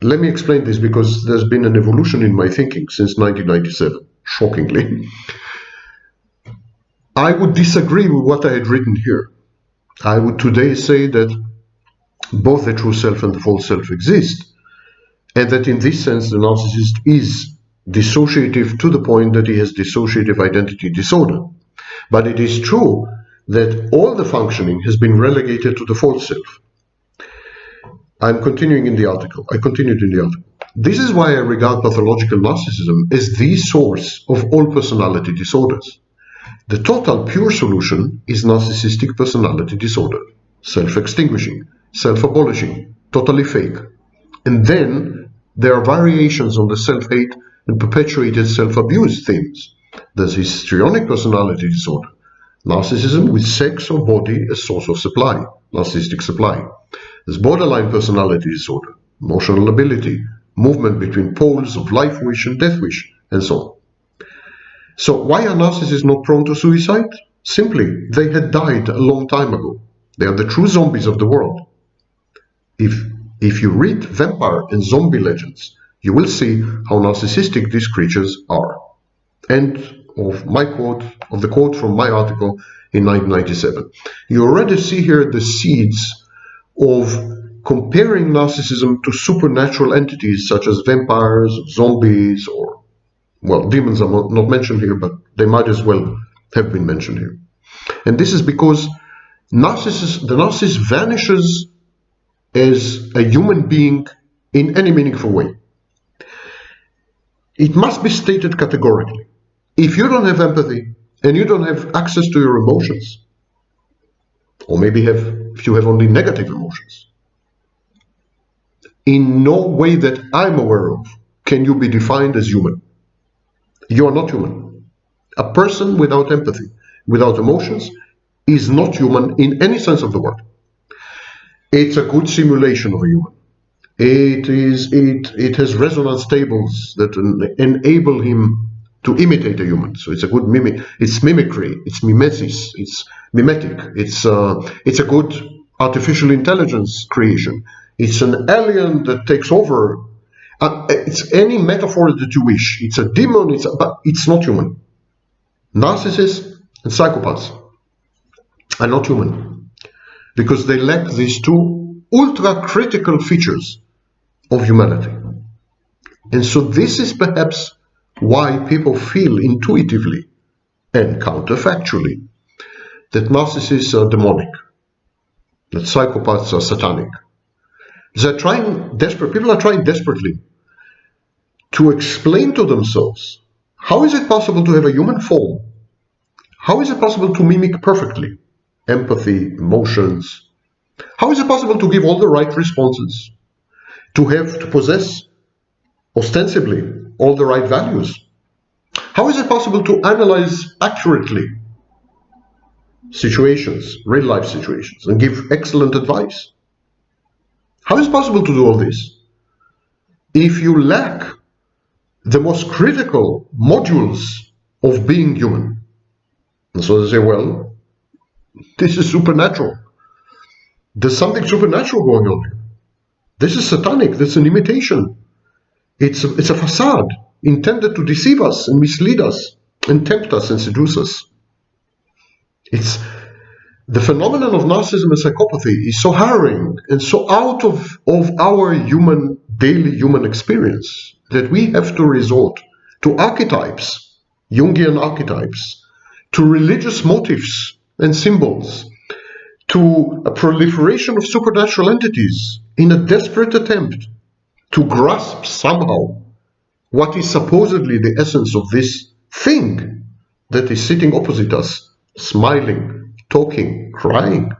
Let me explain this, because there's been an evolution in my thinking since 1997, shockingly. I would disagree with what I had written here. I would today say that both the true self and the false self exist, and that in this sense the narcissist is dissociative to the point that he has dissociative identity disorder. But it is true that all the functioning has been relegated to the false self. I'm continuing in the article. I continued in the article. This is why I regard pathological narcissism as the source of all personality disorders. The total pure solution is narcissistic personality disorder, self-extinguishing, self-abolishing, totally fake. And then there are variations on the self-hate and perpetuated self-abuse themes. There's histrionic personality disorder, narcissism with sex or body as source of supply, narcissistic supply. There's borderline personality disorder, emotional ability, movement between poles of life wish and death wish, and so on. So why are narcissists not prone to suicide? Simply, they had died a long time ago. They are the true zombies of the world. If you read vampire and zombie legends, you will see how narcissistic these creatures are. End of the quote from my article in 1997. You already see here the seeds of comparing narcissism to supernatural entities such as vampires, zombies, or, well, demons are not mentioned here, but they might as well have been mentioned here. And this is because the narcissist vanishes as a human being in any meaningful way. It must be stated categorically. If you don't have empathy and you don't have access to your emotions, or maybe if you have only negative emotions, in no way that I'm aware of can you be defined as human. You are not human. A person without empathy, without emotions, is not human in any sense of the word. It's a good simulation of a human. It has resonance tables that enable him to imitate a human. So it's a good it's mimicry, it's mimesis, it's mimetic, it's a good artificial intelligence creation. It's an alien that takes over. It's any metaphor that you wish. It's a demon, but it's not human. Narcissists and psychopaths are not human because they lack these two ultra-critical features of humanity. And so this is perhaps why people feel intuitively and counterfactually that narcissists are demonic, that psychopaths are satanic. People are trying desperately to explain to themselves, how is it possible to have a human form? How is it possible to mimic perfectly empathy, emotions? How is it possible to give all the right responses? To possess ostensibly all the right values? How is it possible to analyze accurately situations, real life situations, and give excellent advice? How is it possible to do all this if you lack the most critical modules of being human? And so they say, well, this is supernatural. There's something supernatural going on here. This is satanic. That's an imitation. It's a facade intended to deceive us and mislead us and tempt us and seduce us. The phenomenon of narcissism and psychopathy is so harrowing and so out of our daily human experience that we have to resort to archetypes, Jungian archetypes, to religious motifs and symbols, to a proliferation of supernatural entities in a desperate attempt to grasp somehow what is supposedly the essence of this thing that is sitting opposite us, smiling, talking, crying,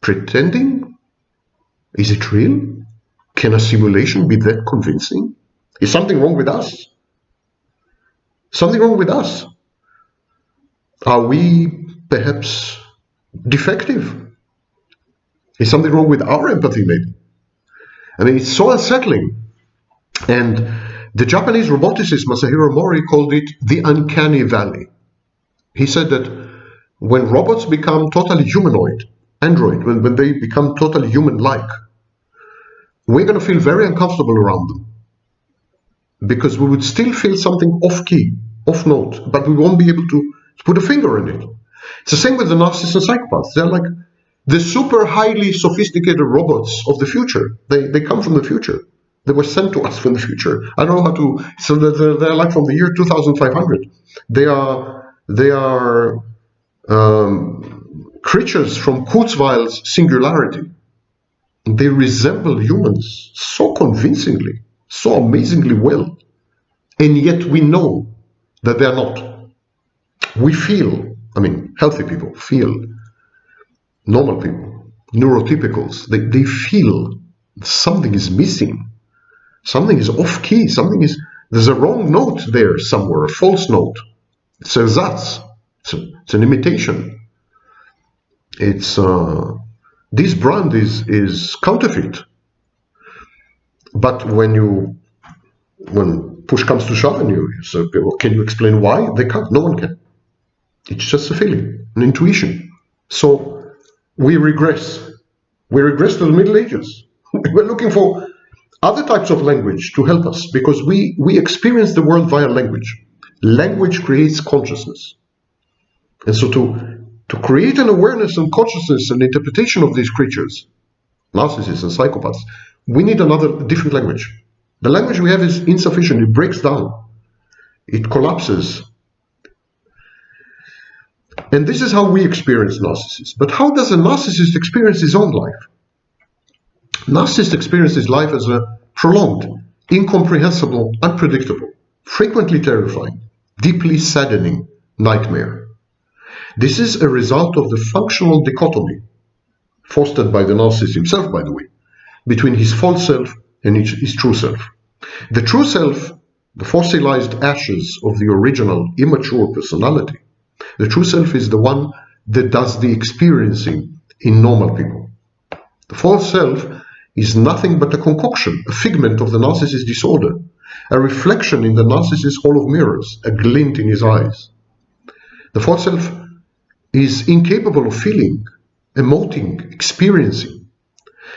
pretending? Is it real? Can a simulation be that convincing? Is something wrong with us? Something wrong with us? Are we perhaps defective? Is something wrong with our empathy maybe? I mean, it's so unsettling. And the Japanese roboticist Masahiro Mori called it the Uncanny Valley. He said that when robots become totally humanoid, android, when they become totally human-like, we're going to feel very uncomfortable around them. Because we would still feel something off-key, off-note, but we won't be able to Put a finger in it. It's the same with the narcissists and psychopaths. They're like the super highly sophisticated robots of the future. They come from the future. They were sent to us from the future. I don't know how to. So they're like from the year 2500. They are creatures from Kurzweil's singularity. They resemble humans so convincingly, so amazingly well, and yet we know that they're not. We feel, I mean, healthy people feel, normal people, neurotypicals, they feel something is missing, something is off key, there's a wrong note there somewhere, a false note. It's a ersatz, it's an imitation. This brand is counterfeit. But when push comes to shove and you say, well, can you explain why? They can't. No one can. It's just a feeling, an intuition. So we regress. We regress to the Middle Ages. We're looking for other types of language to help us because we experience the world via language. Language creates consciousness. And so to create an awareness and consciousness and interpretation of these creatures, narcissists and psychopaths, we need different language. The language we have is insufficient. It breaks down. It collapses. And this is how we experience narcissists. But how does a narcissist experience his own life? Narcissist experiences life as a prolonged, incomprehensible, unpredictable, frequently terrifying, deeply saddening nightmare. This is a result of the functional dichotomy, fostered by the narcissist himself, by the way, between his false self and his true self. The true self, the fossilized ashes of the original immature personality, the true self is the one that does the experiencing in normal people. The false self is nothing but a concoction, a figment of the narcissist disorder, a reflection in the narcissist's hall of mirrors, a glint in his eyes. The false self is incapable of feeling, emoting, experiencing,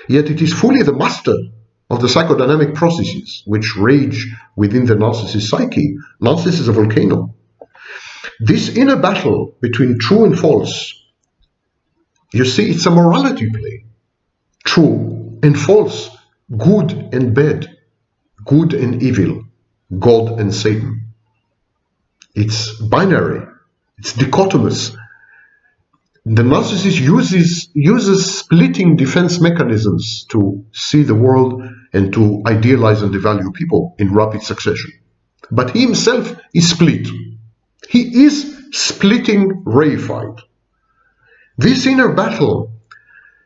yet it is fully the master of the psychodynamic processes which rage within the narcissist psyche. Narcissist is a volcano. This inner battle between true and false, you see, it's a morality play. True and false, good and bad, good and evil, God and Satan. It's binary, it's dichotomous. The narcissist uses splitting defense mechanisms to see the world and to idealize and devalue people in rapid succession. But he himself is split. He is splitting reified. This inner battle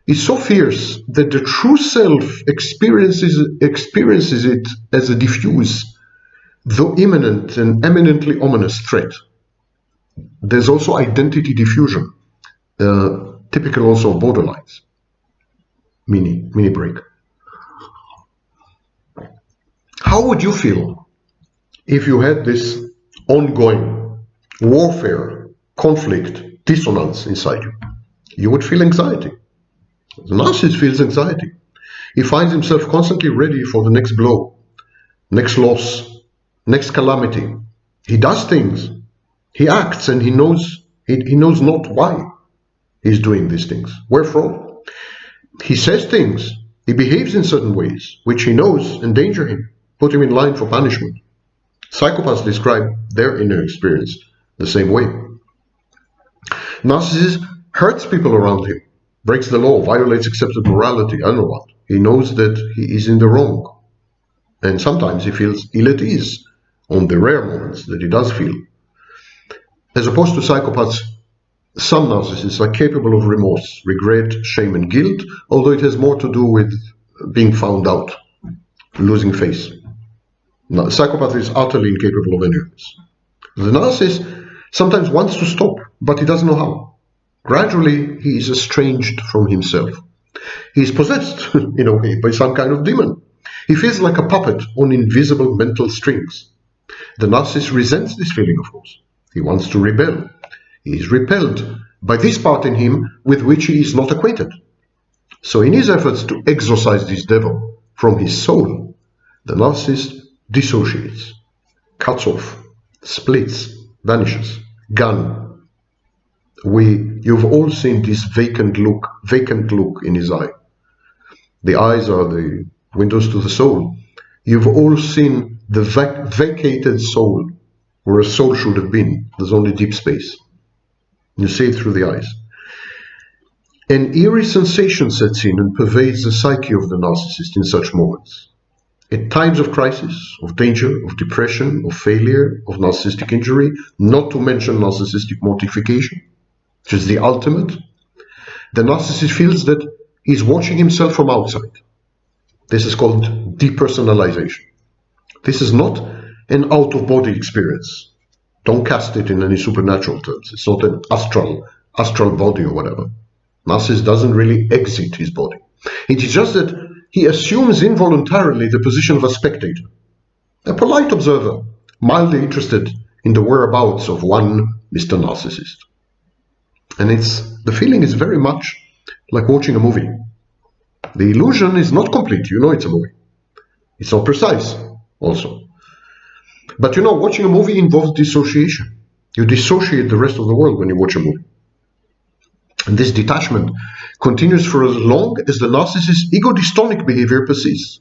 is so fierce that the true self experiences it as a diffuse, though imminent and eminently ominous threat. There's also identity diffusion, typical also of borderlines. Mini break. How would you feel if you had this ongoing warfare, conflict, dissonance inside you? You would feel anxiety. The narcissist feels anxiety. He finds himself constantly ready for the next blow, next loss, next calamity. He does things. He acts and he knows not why he's doing these things. Wherefrom? He says things. He behaves in certain ways which he knows endanger him, put him in line for punishment. Psychopaths describe their inner experience the same way. Narcissist hurts people around him, breaks the law, violates accepted morality, I don't know what. He knows that he is in the wrong. And sometimes he feels ill at ease on the rare moments that he does feel. As opposed to psychopaths, some narcissists are capable of remorse, regret, shame and guilt, although it has more to do with being found out, losing face. Now, psychopath is utterly incapable of any of this. The narcissist sometimes wants to stop, but he doesn't know how. Gradually, he is estranged from himself. He is possessed, in a way, by some kind of demon. He feels like a puppet on invisible mental strings. The narcissist resents this feeling, of course. He wants to rebel. He is repelled by this part in him with which he is not acquainted. So in his efforts to exorcise this devil from his soul, the narcissist dissociates, cuts off, splits, vanishes, gone, You've all seen this vacant look in his eye. The eyes are the windows to the soul. You've all seen the vacated soul, where a soul should have been. There's only deep space. You see it through the eyes. An eerie sensation sets in and pervades the psyche of the narcissist in such moments. At times of crisis, of danger, of depression, of failure, of narcissistic injury, not to mention narcissistic mortification, which is the ultimate, the narcissist feels that he's watching himself from outside. This is called depersonalization. This is not an out-of-body experience. Don't cast it in any supernatural terms. It's not an astral body or whatever. Narcissist doesn't really exit his body. It is just that he assumes involuntarily the position of a spectator, a polite observer, mildly interested in the whereabouts of one Mr. Narcissist. And the feeling is very much like watching a movie. The illusion is not complete. You know it's a movie. It's not precise also. But you know, watching a movie involves dissociation. You dissociate the rest of the world when you watch a movie. And this detachment continues for as long as the narcissist's ego-dystonic behavior persists,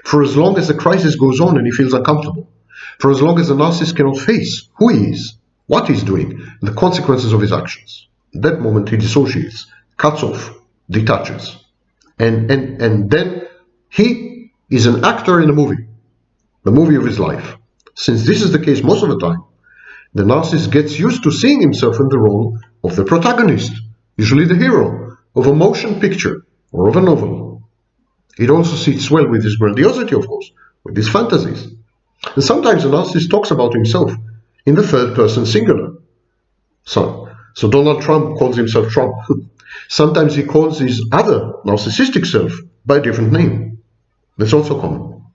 for as long as the crisis goes on and he feels uncomfortable, for as long as the narcissist cannot face who he is, what he's doing, and the consequences of his actions. At that moment he dissociates, cuts off, detaches. And then he is an actor in a movie, the movie of his life. Since this is the case most of the time, the narcissist gets used to seeing himself in the role of the protagonist, usually the hero, of a motion picture or of a novel. It also sits well with his grandiosity, of course, with his fantasies. And sometimes the narcissist talks about himself in the third person singular. So Donald Trump calls himself Trump. Sometimes he calls his other narcissistic self by a different name. That's also common.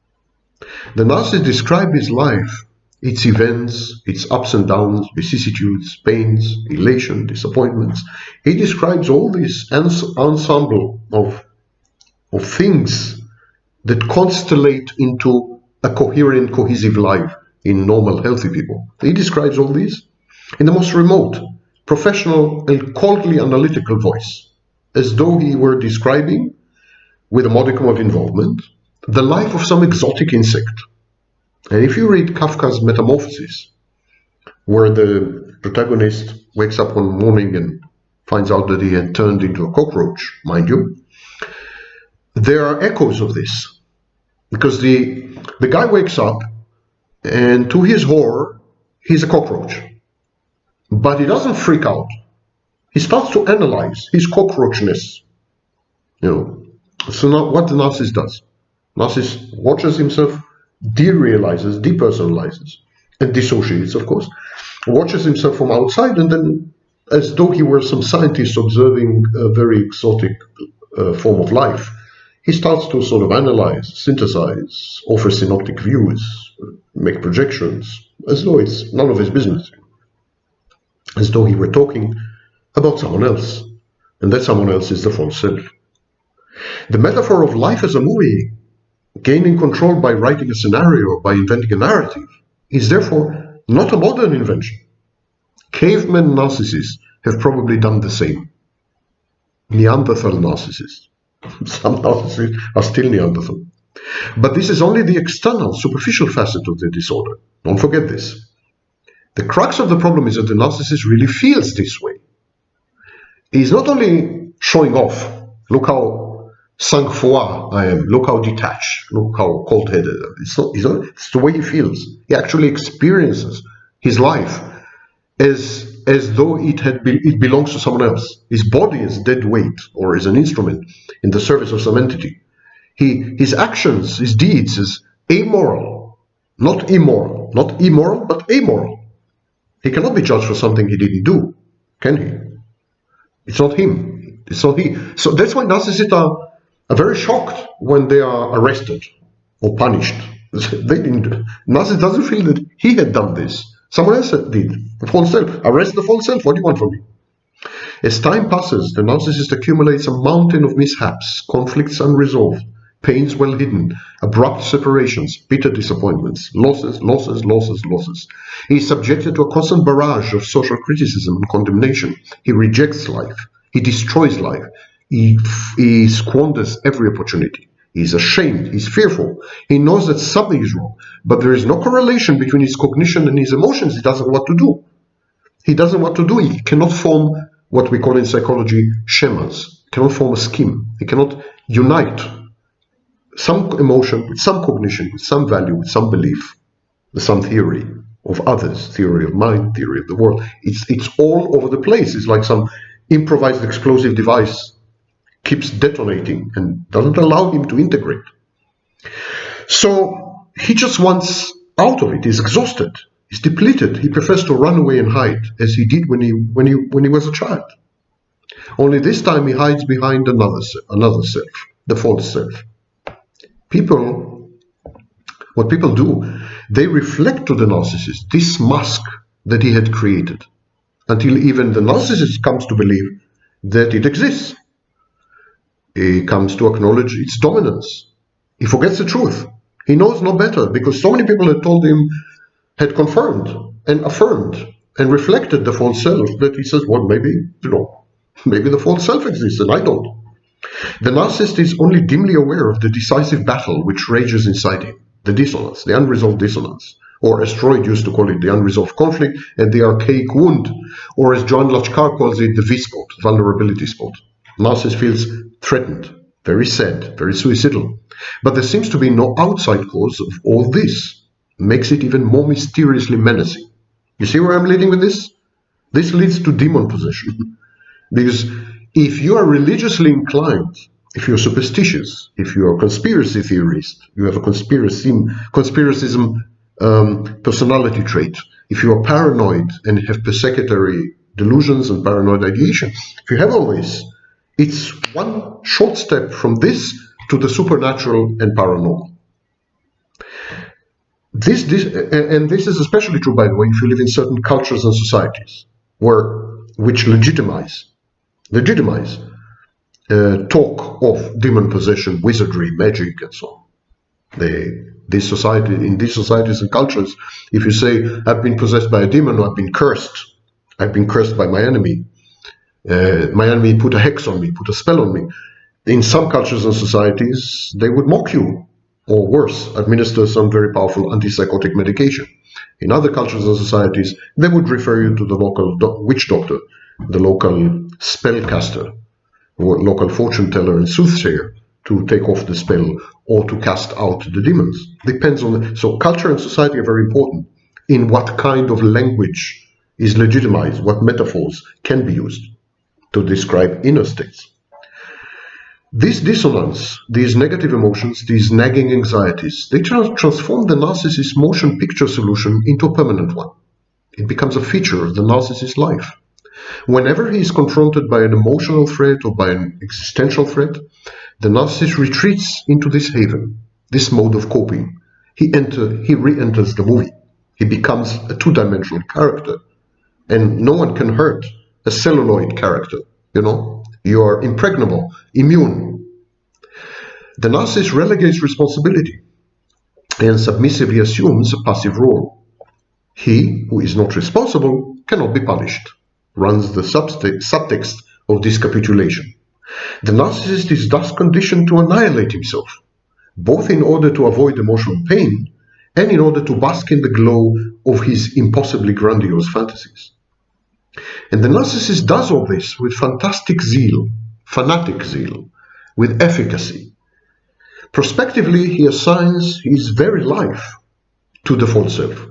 The narcissist describes his life, its events, its ups and downs, vicissitudes, pains, elation, disappointments. He describes all this ensemble of things that constellate into a coherent, cohesive life in normal, healthy people. He describes all these in the most remote, professional, and coldly analytical voice, as though he were describing, with a modicum of involvement, the life of some exotic insect. And if you read Kafka's Metamorphosis, where the protagonist wakes up one morning and finds out that he had turned into a cockroach, mind you, there are echoes of this. Because the guy wakes up, and to his horror, he's a cockroach. But he doesn't freak out. He starts to analyze his cockroachness. So now what the narcissist does. Narcissist watches himself, derealizes, depersonalizes, and dissociates, of course. Watches himself from outside, and then, as though he were some scientist observing a very exotic form of life, he starts to sort of analyze, synthesize, offer synoptic views, make projections, as though it's none of his business. As though he were talking about someone else, and that someone else is the false self. The metaphor of life as a movie, gaining control by writing a scenario or by inventing a narrative, is therefore not a modern invention. Caveman narcissists have probably done the same. Neanderthal narcissists. Some narcissists are still Neanderthal. But this is only the external, superficial facet of the disorder. Don't forget this. The crux of the problem is that the narcissist really feels this way. He's not only showing off, look how sang-froid I am, look how detached, look how cold-headed. It's the way he feels. He actually experiences his life as though it belongs to someone else. His body is dead weight, or is an instrument in the service of some entity. His actions, his deeds is amoral, not immoral. Not immoral, but amoral. He cannot be judged for something he didn't do, can he? It's not him. It's not he. So that's why narcissists are very shocked when they are arrested or punished. Narcissist doesn't feel that he had done this. Someone else did. The false self. Arrest the false self. What do you want from me? As time passes, the narcissist accumulates a mountain of mishaps, conflicts unresolved, pains well hidden, abrupt separations, bitter disappointments, losses, losses, losses, losses. He is subjected to a constant barrage of social criticism and condemnation. He rejects life. He destroys life. He squanders every opportunity. He is ashamed. He is fearful. He knows that something is wrong, but there is no correlation between his cognition and his emotions. He doesn't know what to do. He doesn't know what to do. He cannot form what we call in psychology schemas. He cannot form a scheme. He cannot unite some emotion with some cognition, with some value, with some belief, with some theory of others, theory of mind, theory of the world. It's all over the place. It's like some improvised explosive device keeps detonating and doesn't allow him to integrate. So he just wants out of it. He's exhausted. He's depleted. He prefers to run away and hide, as he did when he was a child. Only this time he hides behind another self, the false self. What people do, they reflect to the narcissist this mask that he had created, until even the narcissist comes to believe that it exists. He comes to acknowledge its dominance. He forgets the truth. He knows no better, because so many people had told him, had confirmed and affirmed and reflected the false self, that he says, well, maybe the false self exists and I don't. The narcissist is only dimly aware of the decisive battle which rages inside him, the dissonance, the unresolved dissonance, or as Freud used to call it, the unresolved conflict and the archaic wound, or as John Lachkar calls it, the V-spot, vulnerability spot. Narcissist feels threatened, very sad, very suicidal. But there seems to be no outside cause of all this. Makes it even more mysteriously menacing. You see where I'm leading with this? This leads to demon possession. Because if you are religiously inclined, if you're superstitious, if you're a conspiracy theorist, you have a conspiracism personality trait, if you are paranoid and have persecutory delusions and paranoid ideation, if you have all this, it's one short step from this to the supernatural and paranormal. This is especially true, by the way, if you live in certain cultures and societies which legitimize talk of demon possession, wizardry, magic, and so on. In these societies and cultures, if you say, I've been possessed by a demon, or I've been cursed by my enemy put a hex on me, put a spell on me. In some cultures and societies, they would mock you, or worse, administer some very powerful antipsychotic medication. In other cultures and societies, they would refer you to the local witch doctor, the local spellcaster, or local fortune teller and soothsayer to take off the spell or to cast out the demons. Depends on so culture and society are very important in what kind of language is legitimized, what metaphors can be used to describe inner states. This dissonance, these negative emotions, these nagging anxieties, they transform the narcissist's motion picture solution into a permanent one. It becomes a feature of the narcissist's life. Whenever he is confronted by an emotional threat or by an existential threat, the narcissist retreats into this haven, this mode of coping. He re-enters the movie. He becomes a two-dimensional character. And no one can hurt a celluloid character, You are impregnable, immune. The narcissist relegates responsibility and submissively assumes a passive role. He who is not responsible cannot be punished, runs the subtext of this capitulation. The narcissist is thus conditioned to annihilate himself, both in order to avoid emotional pain and in order to bask in the glow of his impossibly grandiose fantasies. And the narcissist does all this with fantastic zeal, fanatic zeal, with efficacy. Prospectively, he assigns his very life to the false self.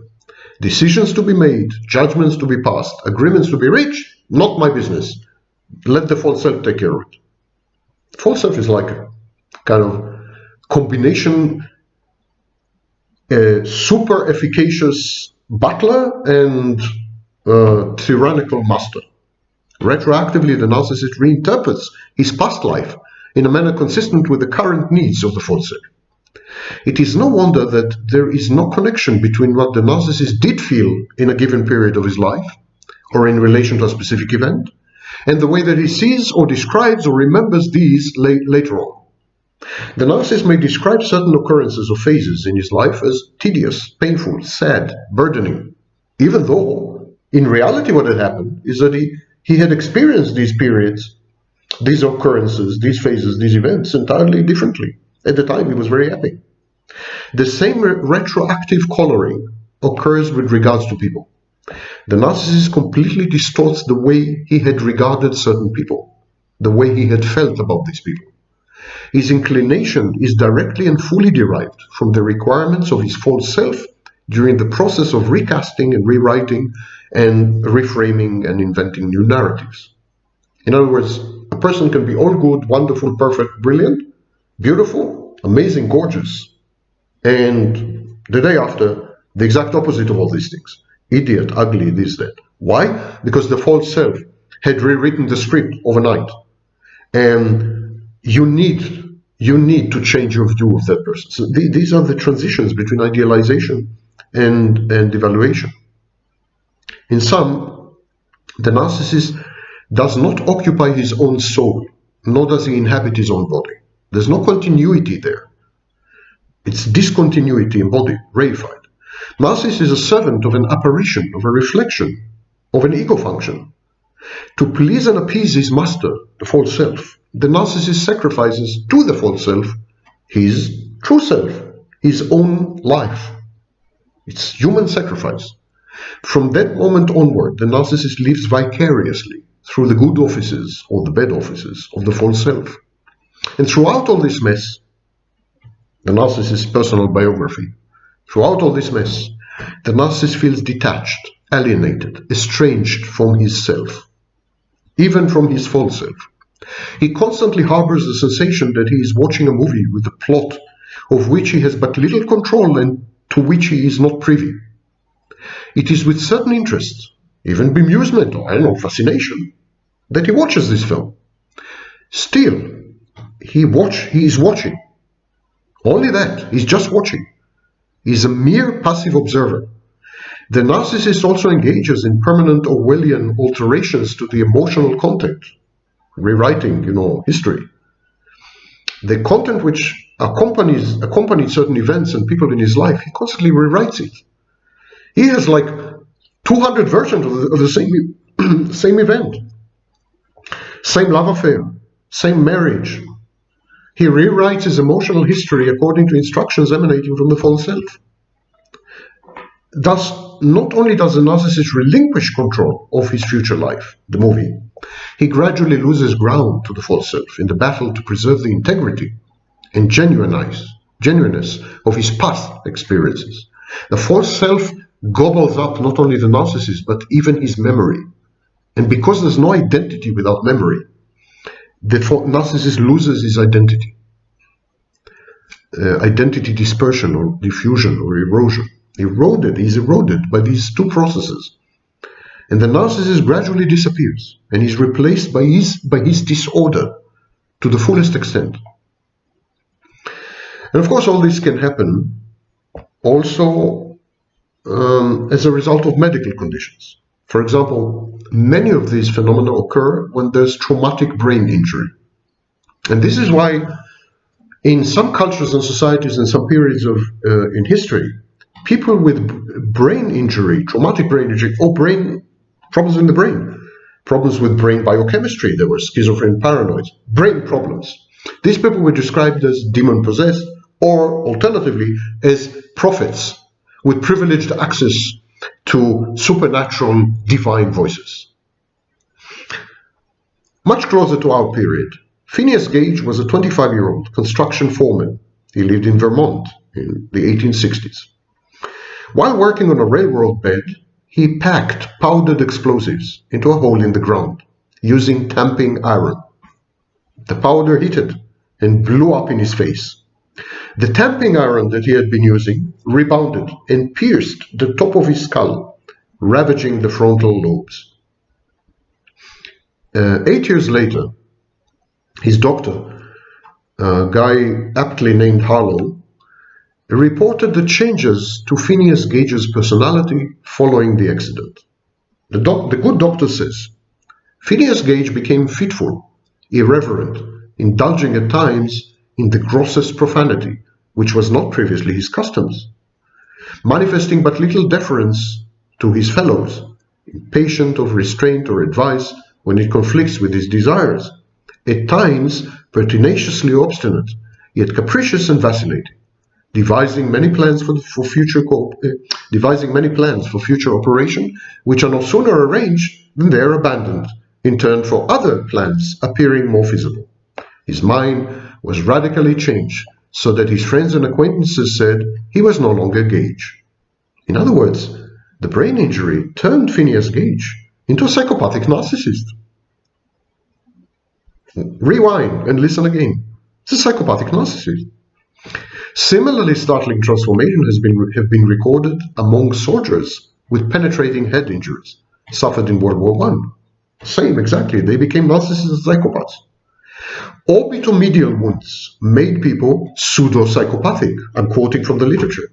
Decisions to be made, judgments to be passed, agreements to be reached, not my business. Let the false self take care of it. False self is like a kind of combination, super efficacious butler and tyrannical master. Retroactively, the narcissist reinterprets his past life in a manner consistent with the current needs of the false self. It is no wonder that there is no connection between what the narcissist did feel in a given period of his life, or in relation to a specific event, and the way that he sees or describes or remembers these later on. The narcissist may describe certain occurrences or phases in his life as tedious, painful, sad, burdening, even though in reality what had happened is that he had experienced these periods, these occurrences, these phases, these events entirely differently. At the time he was very happy. The same retroactive coloring occurs with regards to people. The narcissist completely distorts the way he had regarded certain people, the way he had felt about these people. His inclination is directly and fully derived from the requirements of his false self during the process of recasting and rewriting and reframing and inventing new narratives. In other words, a person can be all good, wonderful, perfect, brilliant, beautiful, amazing, gorgeous, and the day after, the exact opposite of all these things. Idiot, ugly, this, that. Why? Because the false self had rewritten the script overnight. And you need to change your view of that person. So these are the transitions between idealization and evaluation. In sum, the narcissist does not occupy his own soul, nor does he inhabit his own body. There's no continuity there. It's discontinuity embodied, reified. Narcissist is a servant of an apparition, of a reflection, of an ego function. To please and appease his master, the false self, the narcissist sacrifices to the false self his true self, his own life. It's human sacrifice. From that moment onward, the narcissist lives vicariously through the good offices or the bad offices of the false self. And throughout all this mess, the narcissist's personal biography, throughout all this mess, the narcissist feels detached, alienated, estranged from his self, even from his false self. He constantly harbors the sensation that he is watching a movie with a plot of which he has but little control and to which he is not privy. It is with certain interest, even bemusement or, fascination, that he watches this film. Still, he is watching. Only that, he's just watching. He's a mere passive observer. The narcissist also engages in permanent Orwellian alterations to the emotional content, rewriting, history. The content which accompanied certain events and people in his life, he constantly rewrites it. He has like 200 versions of the same event. Same love affair, same marriage. He rewrites his emotional history according to instructions emanating from the false self. Thus, not only does the narcissist relinquish control of his future life, the movie, he gradually loses ground to the false self in the battle to preserve the integrity and genuineness of his past experiences. The false self gobbles up not only the narcissist, but even his memory. And because there's no identity without memory, the narcissist loses his identity. Identity dispersion or diffusion or erosion. He's eroded by these two processes. And the narcissist gradually disappears and is replaced by his disorder to the fullest extent. And of course all this can happen also as a result of medical conditions. For example, many of these phenomena occur when there's traumatic brain injury. And this is why in some cultures and societies and some periods in history, people with brain injury, traumatic brain injury, or problems in the brain, problems with brain biochemistry, there were schizophrenic paranoids, brain problems. These people were described as demon-possessed or alternatively as prophets with privileged access to supernatural divine voices. Much closer to our period, Phineas Gage was a 25-year-old construction foreman. He lived in Vermont in the 1860s. While working on a railroad bed, he packed powdered explosives into a hole in the ground using tamping iron. The powder heated and blew up in his face. The tamping iron that he had been using rebounded and pierced the top of his skull, ravaging the frontal lobes. 8 years later, his doctor, a guy aptly named Harlow, reported the changes to Phineas Gage's personality following the accident. The good doctor says, Phineas Gage became fitful, irreverent, indulging at times in the grossest profanity, which was not previously his customs, manifesting but little deference to his fellows, impatient of restraint or advice when it conflicts with his desires, at times pertinaciously obstinate, yet capricious and vacillating, devising many plans for future operation, which are no sooner arranged than they are abandoned, in turn for other plans appearing more feasible. His mind was radically changed, so that his friends and acquaintances said he was no longer Gage. In other words, the brain injury turned Phineas Gage into a psychopathic narcissist. Rewind and listen again. It's a psychopathic narcissist. Similarly startling transformations have been recorded among soldiers with penetrating head injuries suffered in World War I. Same, exactly. They became narcissist psychopaths. Orbitomedial wounds made people pseudo-psychopathic. I'm quoting from the literature.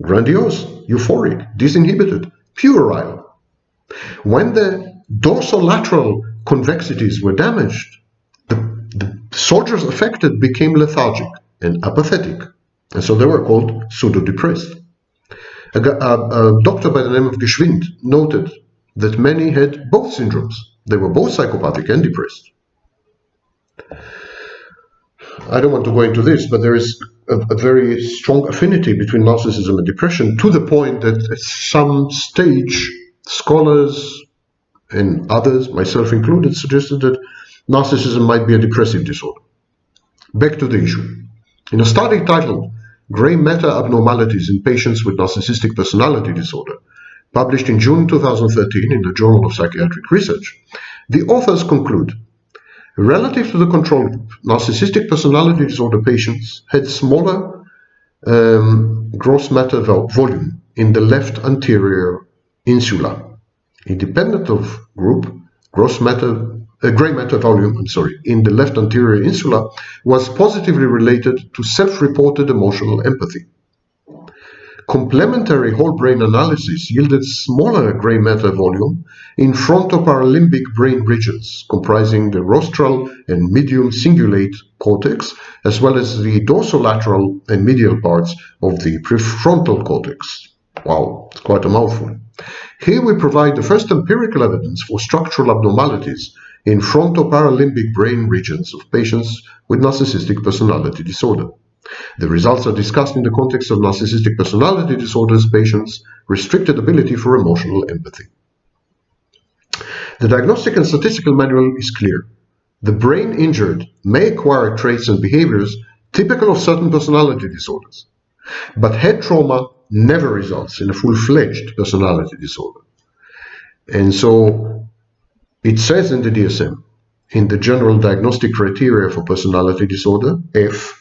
Grandiose, euphoric, disinhibited, puerile. When the dorsolateral convexities were damaged, the soldiers affected became lethargic and apathetic, and so they were called pseudo-depressed. A doctor by the name of Geschwind noted that many had both syndromes. They were both psychopathic and depressed. I don't want to go into this, but there is a very strong affinity between narcissism and depression, to the point that at some stage scholars and others, myself included, suggested that narcissism might be a depressive disorder. Back to the issue. In a study titled Gray Matter Abnormalities in Patients with Narcissistic Personality Disorder, published in June 2013 in the Journal of Psychiatric Research, the authors conclude, relative to the control group, narcissistic personality disorder patients had smaller gross matter volume in the left anterior insula. Independent of group, gray matter volume, in the left anterior insula was positively related to self-reported emotional empathy. Complementary whole brain analysis yielded smaller gray matter volume in frontoparlimbic brain regions comprising the rostral and medium cingulate cortex, as well as the dorsolateral and medial parts of the prefrontal cortex. Wow, it's quite a mouthful. Here we provide the first empirical evidence for structural abnormalities in frontoparlimbic brain regions of patients with narcissistic personality disorder. The results are discussed in the context of narcissistic personality disorders patients' restricted ability for emotional empathy. The diagnostic and statistical manual is clear. The brain injured may acquire traits and behaviors typical of certain personality disorders, but head trauma never results in a full-fledged personality disorder. And so it says in the DSM, in the General Diagnostic Criteria for Personality Disorder, F,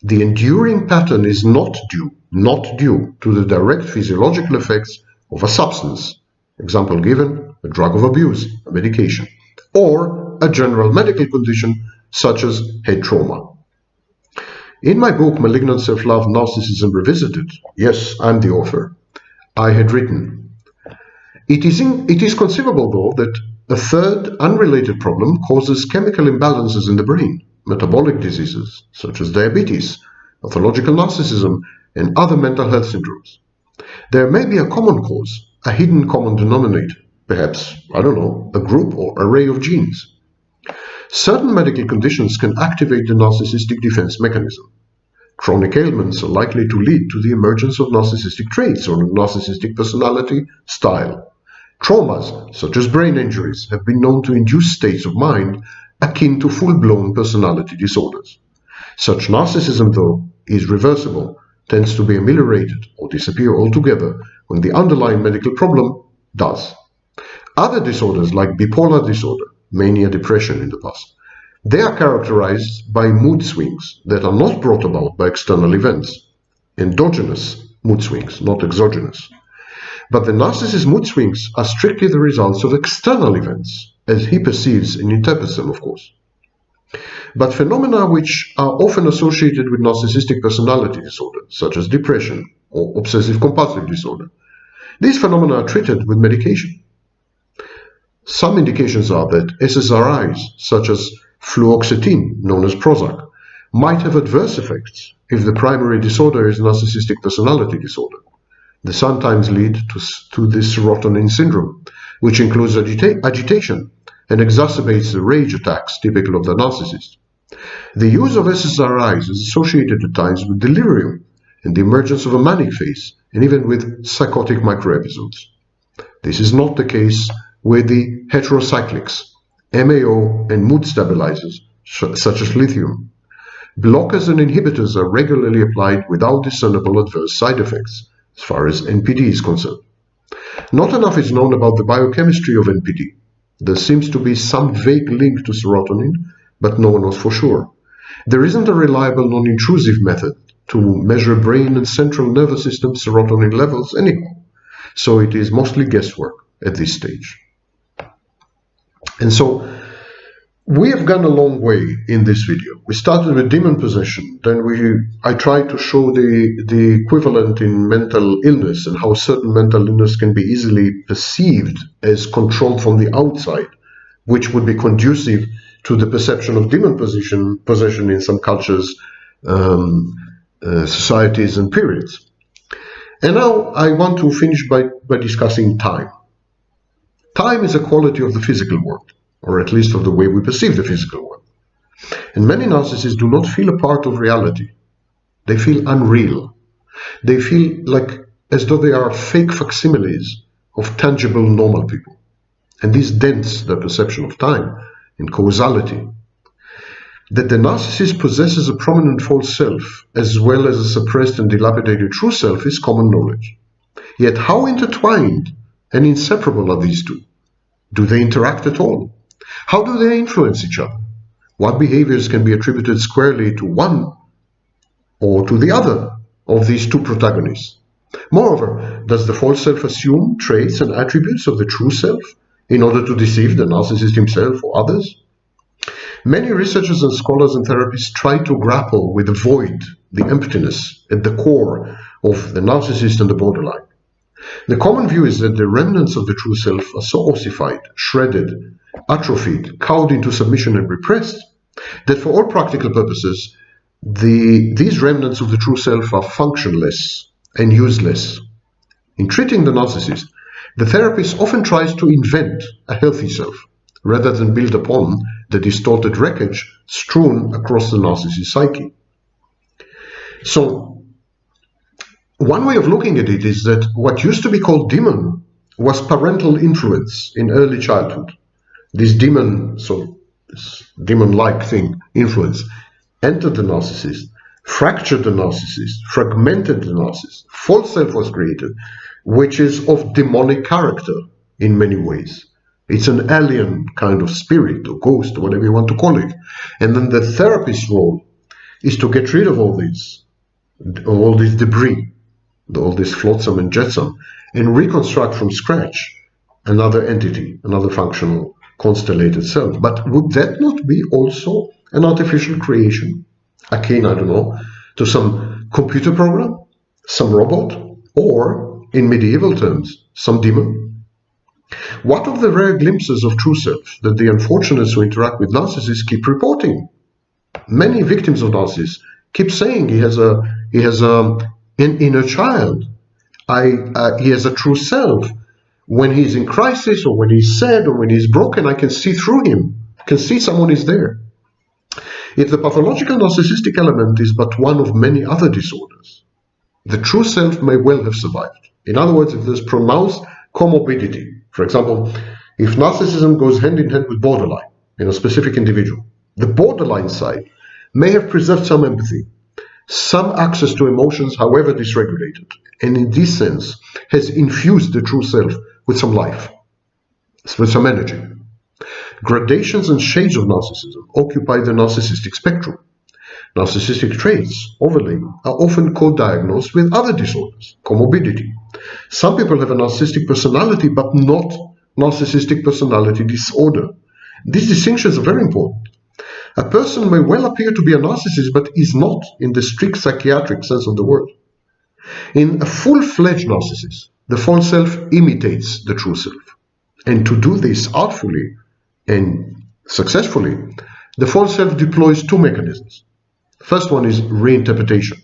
the enduring pattern is not due to the direct physiological effects of a substance, example given, a drug of abuse, a medication, or a general medical condition such as head trauma. In my book, Malignant Self-Love, Narcissism Revisited, yes, I'm the author, I had written, it is conceivable, though, that a third unrelated problem causes chemical imbalances in the brain, metabolic diseases such as diabetes, pathological narcissism, and other mental health syndromes. There may be a common cause, a hidden common denominator, perhaps, I don't know, a group or array of genes. Certain medical conditions can activate the narcissistic defense mechanism. Chronic ailments are likely to lead to the emergence of narcissistic traits or narcissistic personality style. Traumas, such as brain injuries, have been known to induce states of mind akin to full-blown personality disorders. Such narcissism, though, is reversible, tends to be ameliorated or disappear altogether when the underlying medical problem does. Other disorders like bipolar disorder, mania, depression in the past, they are characterized by mood swings that are not brought about by external events. Endogenous mood swings, not exogenous. But the narcissist's mood swings are strictly the results of external events, as he perceives and interprets them, of course. But phenomena which are often associated with narcissistic personality disorder, such as depression or obsessive-compulsive disorder, these phenomena are treated with medication. Some indications are that SSRIs, such as fluoxetine, known as Prozac, might have adverse effects if the primary disorder is narcissistic personality disorder. They sometimes lead to this serotonin syndrome, which includes agitation and exacerbates the rage attacks typical of the narcissist. The use of SSRIs is associated at times with delirium and the emergence of a manic phase, and even with psychotic microepisodes. This is not the case with the heterocyclics, MAO, and mood stabilizers, such as lithium. Blockers and inhibitors are regularly applied without discernible adverse side effects, as far as NPD is concerned. Not enough is known about the biochemistry of NPD. There seems to be some vague link to serotonin, but no one knows for sure. There isn't a reliable non-intrusive method to measure brain and central nervous system serotonin levels anyhow, so it is mostly guesswork at this stage. And so, we have gone a long way in this video. We started with demon possession, then I tried to show the equivalent in mental illness and how certain mental illness can be easily perceived as controlled from the outside, which would be conducive to the perception of demon possession in some cultures, societies and periods. And now I want to finish by discussing time. Time is a quality of the physical world, or at least of the way we perceive the physical world. And many narcissists do not feel a part of reality. They feel unreal. They feel as though they are fake facsimiles of tangible normal people. And this dents their perception of time and causality. That the narcissist possesses a prominent false self, as well as a suppressed and dilapidated true self, is common knowledge. Yet how intertwined and inseparable are these two? Do they interact at all? How do they influence each other? What behaviors can be attributed squarely to one or to the other of these two protagonists? Moreover, does the false self assume traits and attributes of the true self in order to deceive the narcissist himself or others? Many researchers and scholars and therapists try to grapple with the void, the emptiness at the core of the narcissist and the borderline. The common view is that the remnants of the true self are so ossified, shredded, atrophied, cowed into submission and repressed, that for all practical purposes, these remnants of the true self are functionless and useless. In treating the narcissist, the therapist often tries to invent a healthy self, rather than build upon the distorted wreckage strewn across the narcissist psyche. So, one way of looking at it is that what used to be called demon was parental influence in early childhood. This demon-like thing, influence, entered the narcissist, fractured the narcissist, fragmented the narcissist. False self was created, which is of demonic character in many ways. It's an alien kind of spirit or ghost or whatever you want to call it. And then the therapist's role is to get rid of all this debris, all this flotsam and jetsam, and reconstruct from scratch another entity, another functional, constellated self. But would that not be also an artificial creation, akin, I don't know, to some computer program, some robot, or, in medieval terms, some demon? What of the rare glimpses of true self that the unfortunates who interact with narcissists keep reporting? Many victims of narcissists keep saying he has an inner child. He has a true self. When he's in crisis, or when he's sad, or when he's broken, I can see through him. I can see someone is there. If the pathological narcissistic element is but one of many other disorders, the true self may well have survived. In other words, if there's pronounced comorbidity, for example, if narcissism goes hand in hand with borderline in a specific individual, the borderline side may have preserved some empathy, some access to emotions, however dysregulated, and in this sense has infused the true self with some life, with some energy. Gradations and shades of narcissism occupy the narcissistic spectrum. Narcissistic traits, overlay, are often co-diagnosed with other disorders, comorbidity. Some people have a narcissistic personality, but not narcissistic personality disorder. These distinctions are very important. A person may well appear to be a narcissist, but is not in the strict psychiatric sense of the word. In a full-fledged narcissist, the false self imitates the true self. And to do this artfully and successfully, the false self deploys two mechanisms. First one is reinterpretation.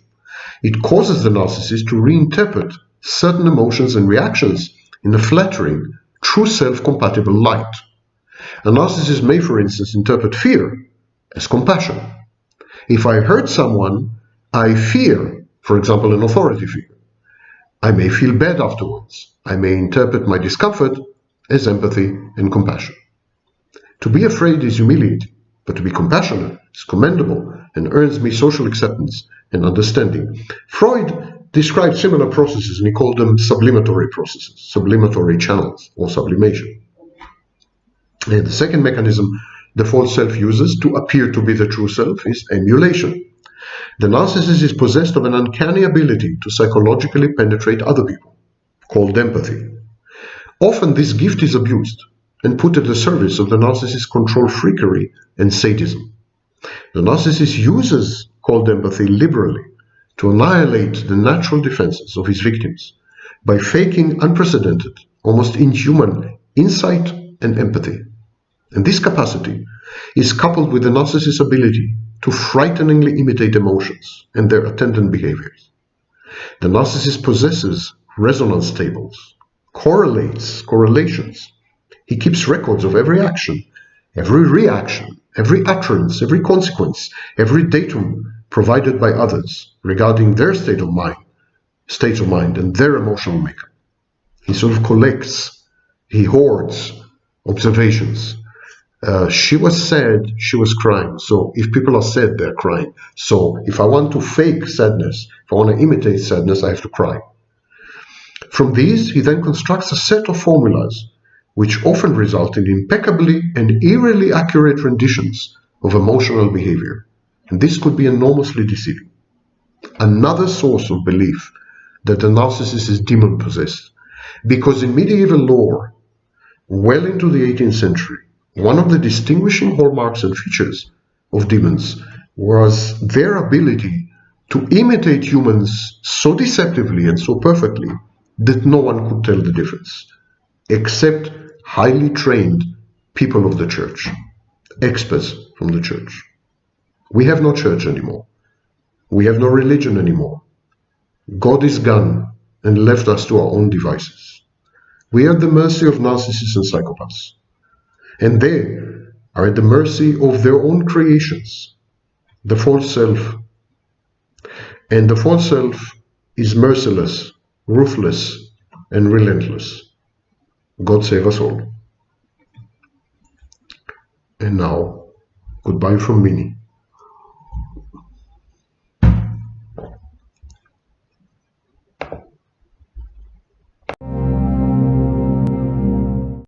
It causes the narcissist to reinterpret certain emotions and reactions in a flattering, true self-compatible light. A narcissist may, for instance, interpret fear as compassion. If I hurt someone, I fear, for example, an authority figure. I may feel bad afterwards. I may interpret my discomfort as empathy and compassion. To be afraid is humiliating, but to be compassionate is commendable and earns me social acceptance and understanding. Freud described similar processes, and he called them sublimatory processes, sublimatory channels, or sublimation. And the second mechanism the false self uses to appear to be the true self is emulation. The narcissist is possessed of an uncanny ability to psychologically penetrate other people, called empathy. Often this gift is abused and put at the service of the narcissist's control freakery and sadism. The narcissist uses cold empathy liberally to annihilate the natural defenses of his victims by faking unprecedented, almost inhuman insight and empathy. And this capacity is coupled with the narcissist's ability to frighteningly imitate emotions and their attendant behaviors. The narcissist possesses resonance tables, correlations. He keeps records of every action, every reaction, every utterance, every consequence, every datum provided by others regarding their states of mind and their emotional makeup. He sort of collects, he hoards observations. She was sad, she was crying. So if people are sad, they're crying. So if I want to fake sadness, if I want to imitate sadness, I have to cry. From these, he then constructs a set of formulas which often result in impeccably and eerily accurate renditions of emotional behavior. And this could be enormously deceiving. Another source of belief that the narcissist is demon-possessed, because in medieval lore, well into the 18th century, one of the distinguishing hallmarks and features of demons was their ability to imitate humans so deceptively and so perfectly that no one could tell the difference, except highly trained people of the church, experts from the church. We have no church anymore. We have no religion anymore. God is gone and left us to our own devices. We are at the mercy of narcissists and psychopaths. And they are at the mercy of their own creations, the false self. And the false self is merciless, ruthless, and relentless. God save us all. And now, goodbye from Minnie.